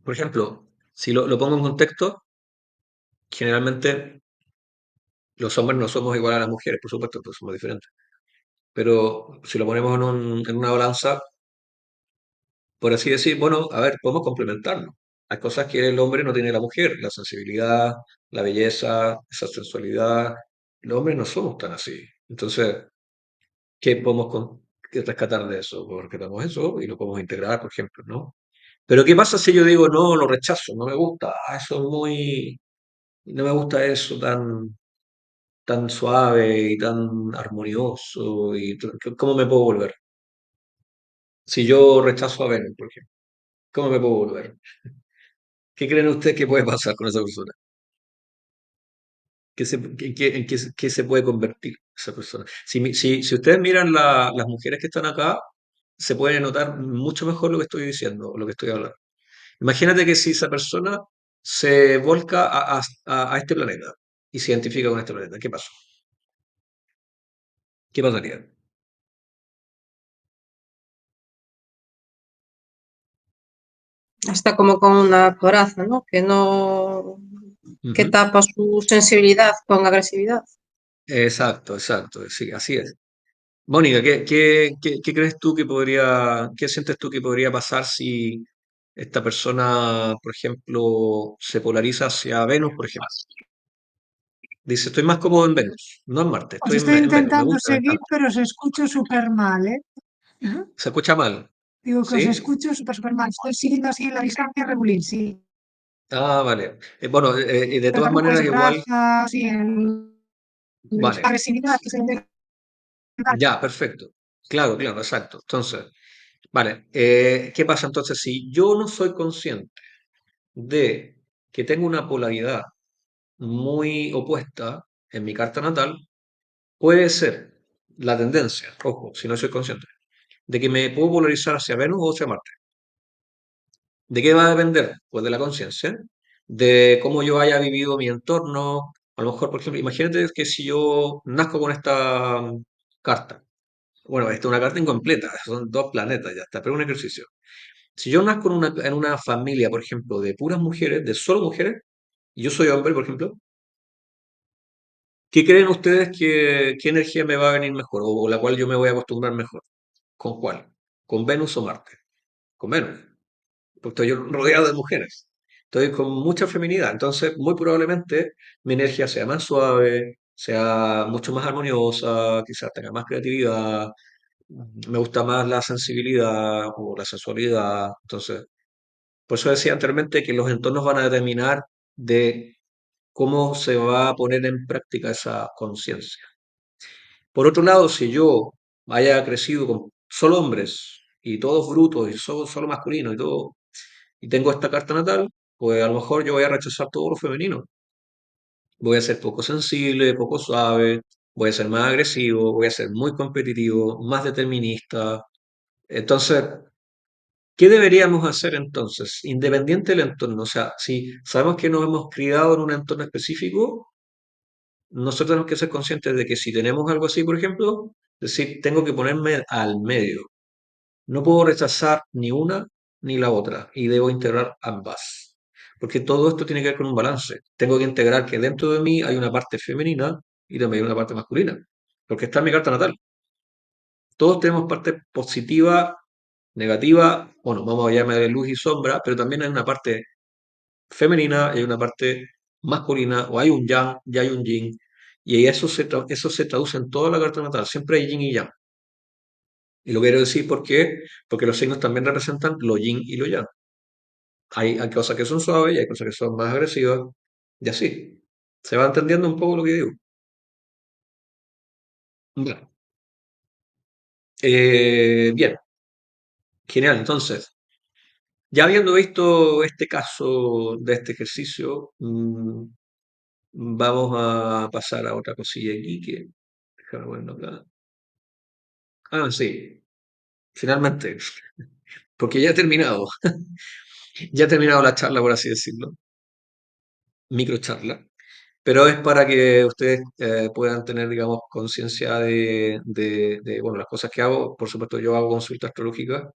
Por ejemplo, si lo pongo en contexto, generalmente los hombres no somos igual a las mujeres, por supuesto, pues somos diferentes. Pero si lo ponemos en una balanza, por así decir, bueno, a ver, podemos complementarnos. Hay cosas que el hombre no tiene la mujer, la sensibilidad, la belleza, esa sensualidad. Los hombres no somos tan así. Entonces, ¿qué podemos rescatar de eso? Pues rescatamos eso y lo podemos integrar, por ejemplo, ¿no? Pero ¿qué pasa si yo digo, no, lo rechazo, no me gusta, eso es muy, no me gusta eso tan suave y tan armonioso, y ¿cómo me puedo volver? Si yo rechazo a Venus, por ejemplo, ¿cómo me puedo volver? ¿Qué creen ustedes que puede pasar con esa persona? ¿Qué se puede convertir esa persona? Si ustedes miran las mujeres que están acá, se puede notar mucho mejor lo que estoy diciendo, lo que estoy hablando. Imagínate que si esa persona se volca a este planeta y se identifica con este planeta, ¿qué pasa? ¿Qué pasaría? Está como con una coraza, ¿no? Que no, que Ujú. tapa su sensibilidad con agresividad. Exacto, exacto, sí, así es. Mónica, ¿qué crees tú que podría, qué sientes tú que podría pasar si esta persona, por ejemplo, se polariza hacia Venus, por ejemplo? Dice, estoy más cómodo en Venus, no en Marte, Os estoy estoy en Venus, me intentando gusta, me seguir, encanta. pero os escucho súper mal, ¿eh? ¿Se escucha mal? Digo que os ¿Sí? escucho súper, súper mal. Estoy siguiendo así en la distancia regulín, sí. Ah, vale. Bueno, y de Pero todas también puede maneras ser igual, raza, sí, en vale, agresividad, que se ve. ya, perfecto. Claro, claro, exacto. Entonces, vale, ¿qué pasa entonces si yo no soy consciente de que tengo una polaridad muy opuesta en mi carta natal? Puede ser la tendencia, ojo, si no soy consciente, de que me puedo polarizar hacia Venus o hacia Marte. ¿De qué va a depender? Pues de la conciencia, de cómo yo haya vivido mi entorno. A lo mejor, por ejemplo, imagínate que si yo nazco con esta carta. Bueno, esta es una carta incompleta, son dos planetas, ya está, pero un ejercicio. Si yo nazco en una familia, por ejemplo, de puras mujeres, de solo mujeres, y yo soy hombre, por ejemplo, ¿qué creen ustedes qué energía me va a venir mejor o la cual yo me voy a acostumbrar mejor? ¿Con cuál? ¿Con Venus o Marte? Con Venus, porque estoy yo rodeado de mujeres. Estoy con mucha feminidad, entonces muy probablemente mi energía sea más suave, sea mucho más armoniosa, quizás tenga más creatividad, Me gusta más la sensibilidad o la sensualidad. Entonces, por eso decía anteriormente que los entornos van a determinar de cómo se va a poner en práctica esa conciencia. Por otro lado, si yo haya crecido con solo hombres y todos brutos y solo masculinos y todo, y tengo esta carta natal, pues a lo mejor yo voy a rechazar todo lo femenino. Voy a ser poco sensible, poco suave, voy a ser más agresivo, voy a ser muy competitivo, más determinista. Entonces, ¿qué deberíamos hacer entonces? Independiente del entorno. O sea, si sabemos que nos hemos criado en un entorno específico, nosotros tenemos que ser conscientes de que si tenemos algo así, por ejemplo, decir, tengo que ponerme al medio. No puedo rechazar ni una ni la otra y debo integrar ambas. Porque todo esto tiene que ver con un balance. Tengo que integrar que dentro de mí hay una parte femenina y también hay una parte masculina. Porque está en mi carta natal. Todos tenemos parte positiva, negativa, bueno, vamos a llamarle luz y sombra, pero también hay una parte femenina y hay una parte masculina, o hay un yang y hay un yin. Y eso se traduce en toda la carta natal. Siempre hay yin y yang. Y lo quiero decir porque los signos también representan lo yin y lo yang. Hay cosas que son suaves y hay cosas que son más agresivas, y así. ¿Se va entendiendo un poco lo que digo? Bueno, bien, genial. Entonces, ya habiendo visto este caso de este ejercicio, vamos a pasar a otra cosilla aquí que, déjame verlo acá. Ah, sí, finalmente, porque ya he terminado, ya he terminado la charla, por así decirlo, micro charla. Pero es para que ustedes puedan tener, digamos, conciencia bueno, las cosas que hago. Por supuesto, yo hago consulta astrológica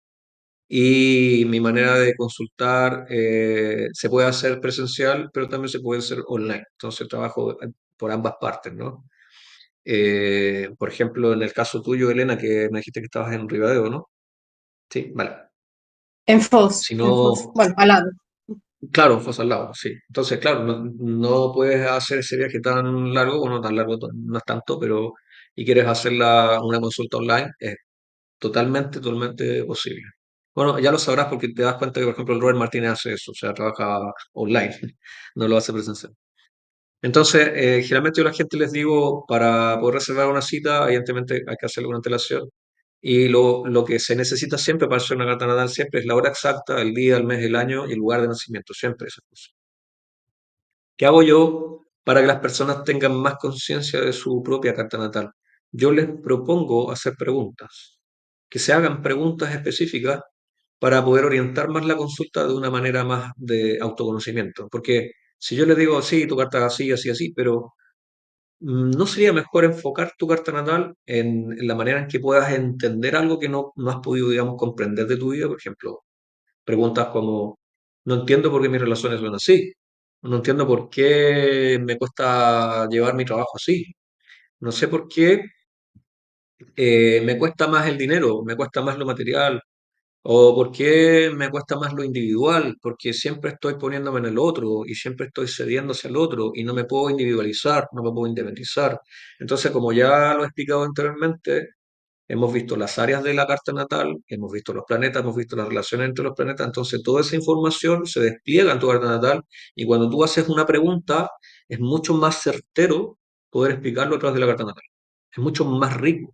y mi manera de consultar se puede hacer presencial, pero también se puede hacer online. Entonces, trabajo por ambas partes, ¿no? Por ejemplo, en el caso tuyo, Elena, que me dijiste que estabas en Ribadeo, ¿no? Sí, vale. Si En Foz, no, bueno, al lado. claro, fue al lado, sí. Entonces, claro, no puedes hacer ese viaje tan largo, bueno, tan largo no es tanto, pero y quieres hacer una consulta online, es totalmente posible. Bueno, ya lo sabrás porque te das cuenta que, por ejemplo, el Robert Martínez hace eso, o sea, trabaja online, no lo hace presencial. Entonces, generalmente yo a la gente les digo, para poder reservar una cita, evidentemente hay que hacerlo con antelación. Y lo que se necesita siempre para hacer una carta natal siempre es la hora exacta, el día, el mes, el año y el lugar de nacimiento, siempre esas cosas. ¿Qué hago yo para que las personas tengan más conciencia de su propia carta natal? Yo les propongo hacer preguntas, que se hagan preguntas específicas para poder orientar más la consulta de una manera más de autoconocimiento. Porque si yo les digo, sí, tu carta es así, así, así, pero ¿no sería mejor enfocar tu carta natal en la manera en que puedas entender algo que no has podido, digamos, comprender de tu vida? Por ejemplo, preguntas como, no entiendo por qué mis relaciones son así, no entiendo por qué me cuesta llevar mi trabajo así, no sé por qué me cuesta más el dinero, me cuesta más lo material, o por qué me cuesta más lo individual, porque siempre estoy poniéndome en el otro y siempre estoy cediendo hacia el otro y no me puedo individualizar, no me puedo independizar. Entonces, como ya lo he explicado anteriormente, hemos visto las áreas de la carta natal, hemos visto los planetas, hemos visto las relaciones entre los planetas, entonces toda esa información se despliega en tu carta natal y cuando tú haces una pregunta es mucho más certero poder explicarlo a través de la carta natal. Es mucho más rico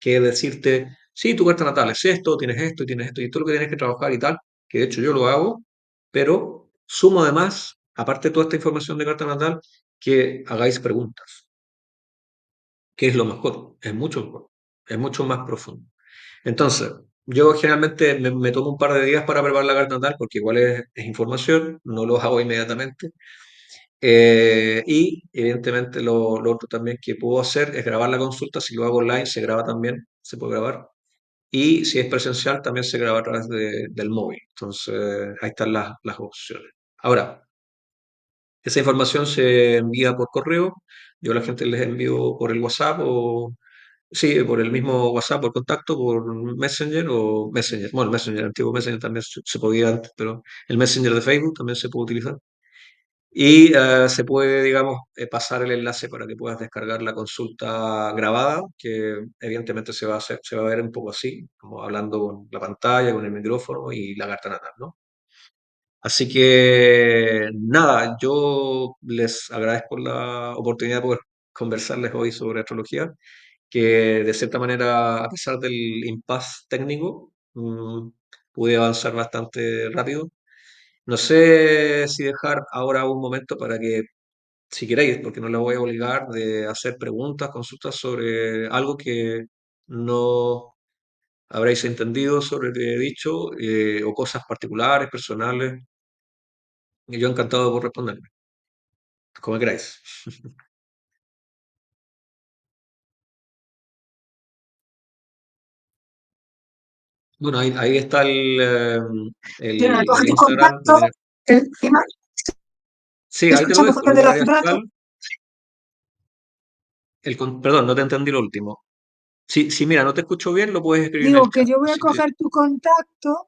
que decirte, sí, tu carta natal es esto y tienes esto y todo lo que tienes que trabajar y tal, que de hecho yo lo hago, pero sumo además, aparte de toda esta información de carta natal, que hagáis preguntas, que es lo mejor, es mucho mejor, es mucho más profundo. Entonces, yo generalmente me tomo un par de días para preparar la carta natal porque igual es información, no lo hago inmediatamente. Y evidentemente lo otro también que puedo hacer es grabar la consulta, si lo hago online se graba también, se puede grabar. Y si es presencial también se graba a través del móvil. Entonces, ahí están las opciones. Ahora, esa información se envía por correo, yo a la gente les envío por el WhatsApp o sí, por el mismo WhatsApp, por contacto, por Messenger o Messenger. Bueno, Messenger, el antiguo Messenger también se podía antes, pero el Messenger de Facebook también se puede utilizar. Y se puede, digamos, pasar el enlace para que puedas descargar la consulta grabada, que evidentemente se va a ver un poco así, como hablando con la pantalla, con el micrófono y la carta natal, ¿no? Así que nada, yo les agradezco la oportunidad de poder conversarles hoy sobre astrología, que de cierta manera, a pesar del impasse técnico, pude avanzar bastante rápido. No sé si dejar ahora un momento para que, si queréis, porque no les voy a obligar, de hacer preguntas, consultas sobre algo que no habréis entendido sobre lo que he dicho, o cosas particulares, personales. Y yo encantado por responderme, como queráis. Bueno, ahí está Yo no coge el tu Instagram. contacto, encima Sí, estoy ahí te lo escuchando dejo, el fotos de usuario hace un rato. actual. Perdón, no te entendí lo último. Si mira, no te escucho bien, lo puedes escribir en el Digo que chat. yo voy a coger tu contacto,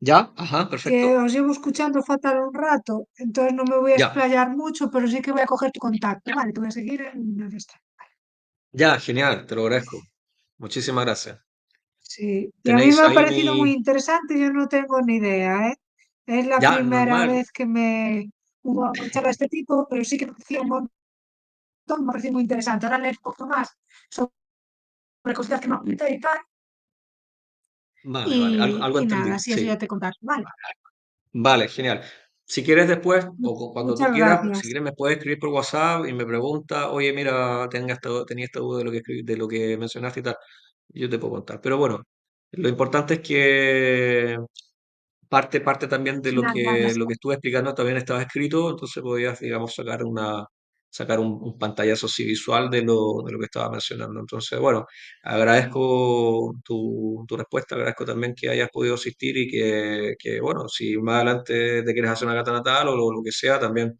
¿Ya? Ajá, que perfecto. os llevo escuchando fatal un rato, entonces no me voy a Ya, explayar mucho, pero sí que voy a coger tu contacto. Vale, te voy a seguir en la lista. ya, genial, te lo agradezco. Muchísimas gracias. Sí, y a mí me Tenéis ha ahí parecido muy mi... interesante, yo no tengo ni idea, ¿eh? Es la Ya, primera normal. vez que me hubo una charla de este tipo, pero sí que me pareció un montón, me pareció muy interesante. Ahora leer un poco más sobre cositas que me apunté y tal, Vale, vale, algo y nada, entendí, así eso sí. ya te contar. Vale, Vale, genial. Si quieres después, cuando tú muchas quieras, si gracias. quieres me puedes escribir por WhatsApp y me pregunta, oye, mira, tenía esta duda de lo que de lo que mencionaste y tal. Yo te puedo contar. Pero bueno, lo importante es que parte también de Nada, lo que estuve explicando también estaba escrito, entonces podías, digamos, sacar un pantallazo así visual de lo que estaba mencionando. Entonces, bueno, agradezco tu respuesta, agradezco también que hayas podido asistir y bueno, si más adelante te quieres hacer una gata natal o lo que sea, también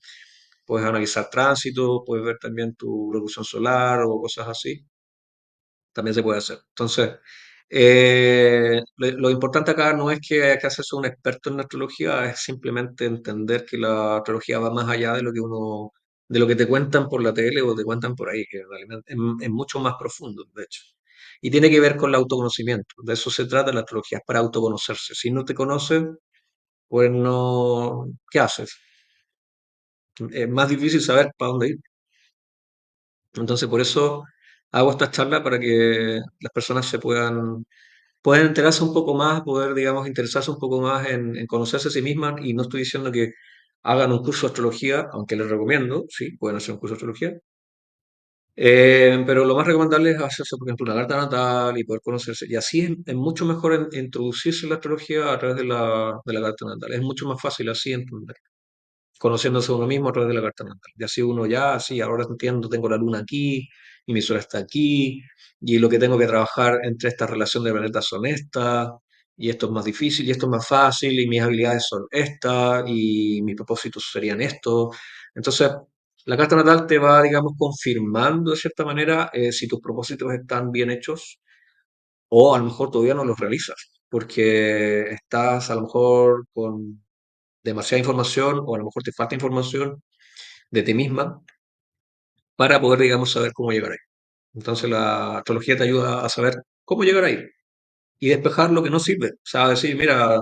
puedes analizar tránsito, puedes ver también tu revolución solar o cosas así también se puede hacer. Entonces, lo importante acá no es que haya que hacerse un experto en astrología, es simplemente entender que la astrología va más allá de lo que de lo que te cuentan por la tele o te cuentan por ahí, que en realidad es mucho más profundo, de hecho. Y tiene que ver con el autoconocimiento. De eso se trata la astrología, es para autoconocerse. Si no te conoces, pues no, ¿qué haces? Es más difícil saber para dónde ir. Entonces, por eso hago esta charla para que las personas pueden enterarse un poco más, poder, digamos, interesarse un poco más en conocerse a sí mismas. Y no estoy diciendo que hagan un curso de astrología, aunque les recomiendo, sí, pueden hacer un curso de astrología. Pero lo más recomendable es hacerse, por ejemplo, una carta natal y poder conocerse. Y así es mucho mejor introducirse en la astrología a través de la carta natal. Es mucho más fácil así entender conociéndose a uno mismo a través de la carta natal. Y así uno ya, sí, ahora entiendo, tengo la luna aquí y mi sol está aquí, y lo que tengo que trabajar entre esta relación de planetas son estas, y esto es más difícil, y esto es más fácil, y mis habilidades son estas, y mis propósitos serían estos. Entonces, la carta natal te va, digamos, confirmando de cierta manera si tus propósitos están bien hechos o a lo mejor todavía no los realizas, porque estás a lo mejor con demasiada información o a lo mejor te falta información de ti misma para poder, digamos, saber cómo llegar ahí. Entonces la astrología te ayuda a saber cómo llegar ahí y despejar lo que no sirve. O sea, decir, mira,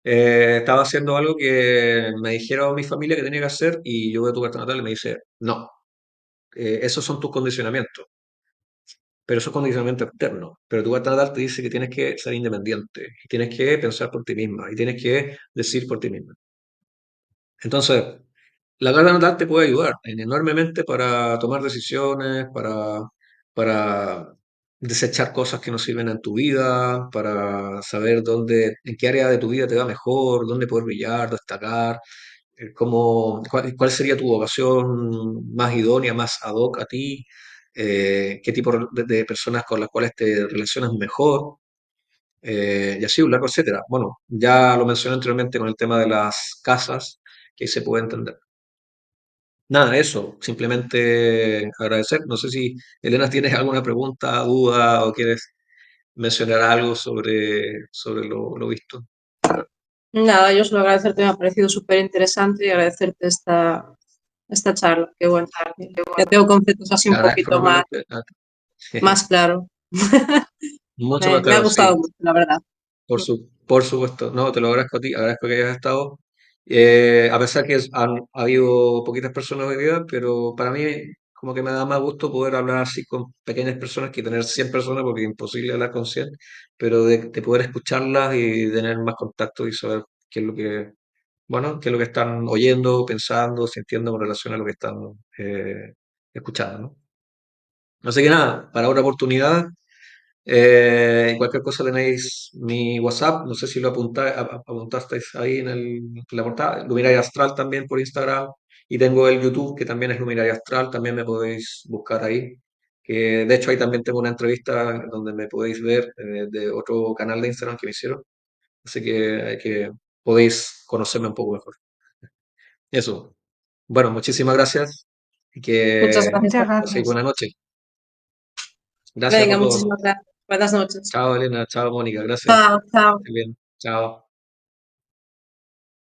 estaba haciendo algo que me dijeron mi familia que tenía que hacer y yo veo tu carta natal y me dice, no, esos son tus condicionamientos, pero esos condicionamientos externos. Pero tu carta natal te dice que tienes que ser independiente y tienes que pensar por ti misma y tienes que decir por ti misma. Entonces, la carta natal te puede ayudar enormemente para tomar decisiones, para desechar cosas que no sirven en tu vida, para saber en qué área de tu vida te va mejor, dónde poder brillar, destacar, cuál sería tu vocación más idónea, más ad hoc a ti, qué tipo de personas con las cuales te relacionas mejor, y así un largo etcétera. Bueno, ya lo mencioné anteriormente con el tema de las casas, que ahí se puede entender. Nada, eso, simplemente agradecer. No sé si, Elena, tienes alguna pregunta, duda o quieres mencionar algo sobre lo visto. Nada, yo solo agradecerte, me ha parecido súper interesante y agradecerte esta charla, que bueno, ya tengo conceptos así Te un agradezco poquito más, enormemente. más claros. Mucho más Me ha claro, sí. gustado mucho, la verdad. Por supuesto, no, te lo agradezco a ti, agradezco que hayas estado. A pesar que ha habido poquitas personas hoy día, pero para mí como que me da más gusto poder hablar así con pequeñas personas que tener 100 personas, porque es imposible hablar con 100, pero de poder escucharlas y tener más contacto y saber qué es lo que, bueno, qué es lo que están oyendo, pensando, sintiendo con relación a lo que están escuchando, ¿no? Así que nada, para otra oportunidad. Cualquier cosa tenéis mi WhatsApp, no sé si lo apuntasteis ahí en la portada. Luminaria Astral también por Instagram. Y tengo el YouTube que también es Luminaria Astral, también me podéis buscar ahí. Que de hecho ahí también tengo una entrevista donde me podéis ver de otro canal de Instagram que me hicieron. Así que podéis conocerme un poco mejor. Eso. Bueno, muchísimas gracias y Muchas que gracias Muchas a ti. paséis gracias. buena noche. Gracias Venga, por todo. muchísimas gracias. Buenas noches. Chao, Elena. Chao, Mónica. Gracias. Chao, chao. Estés bien. Chao.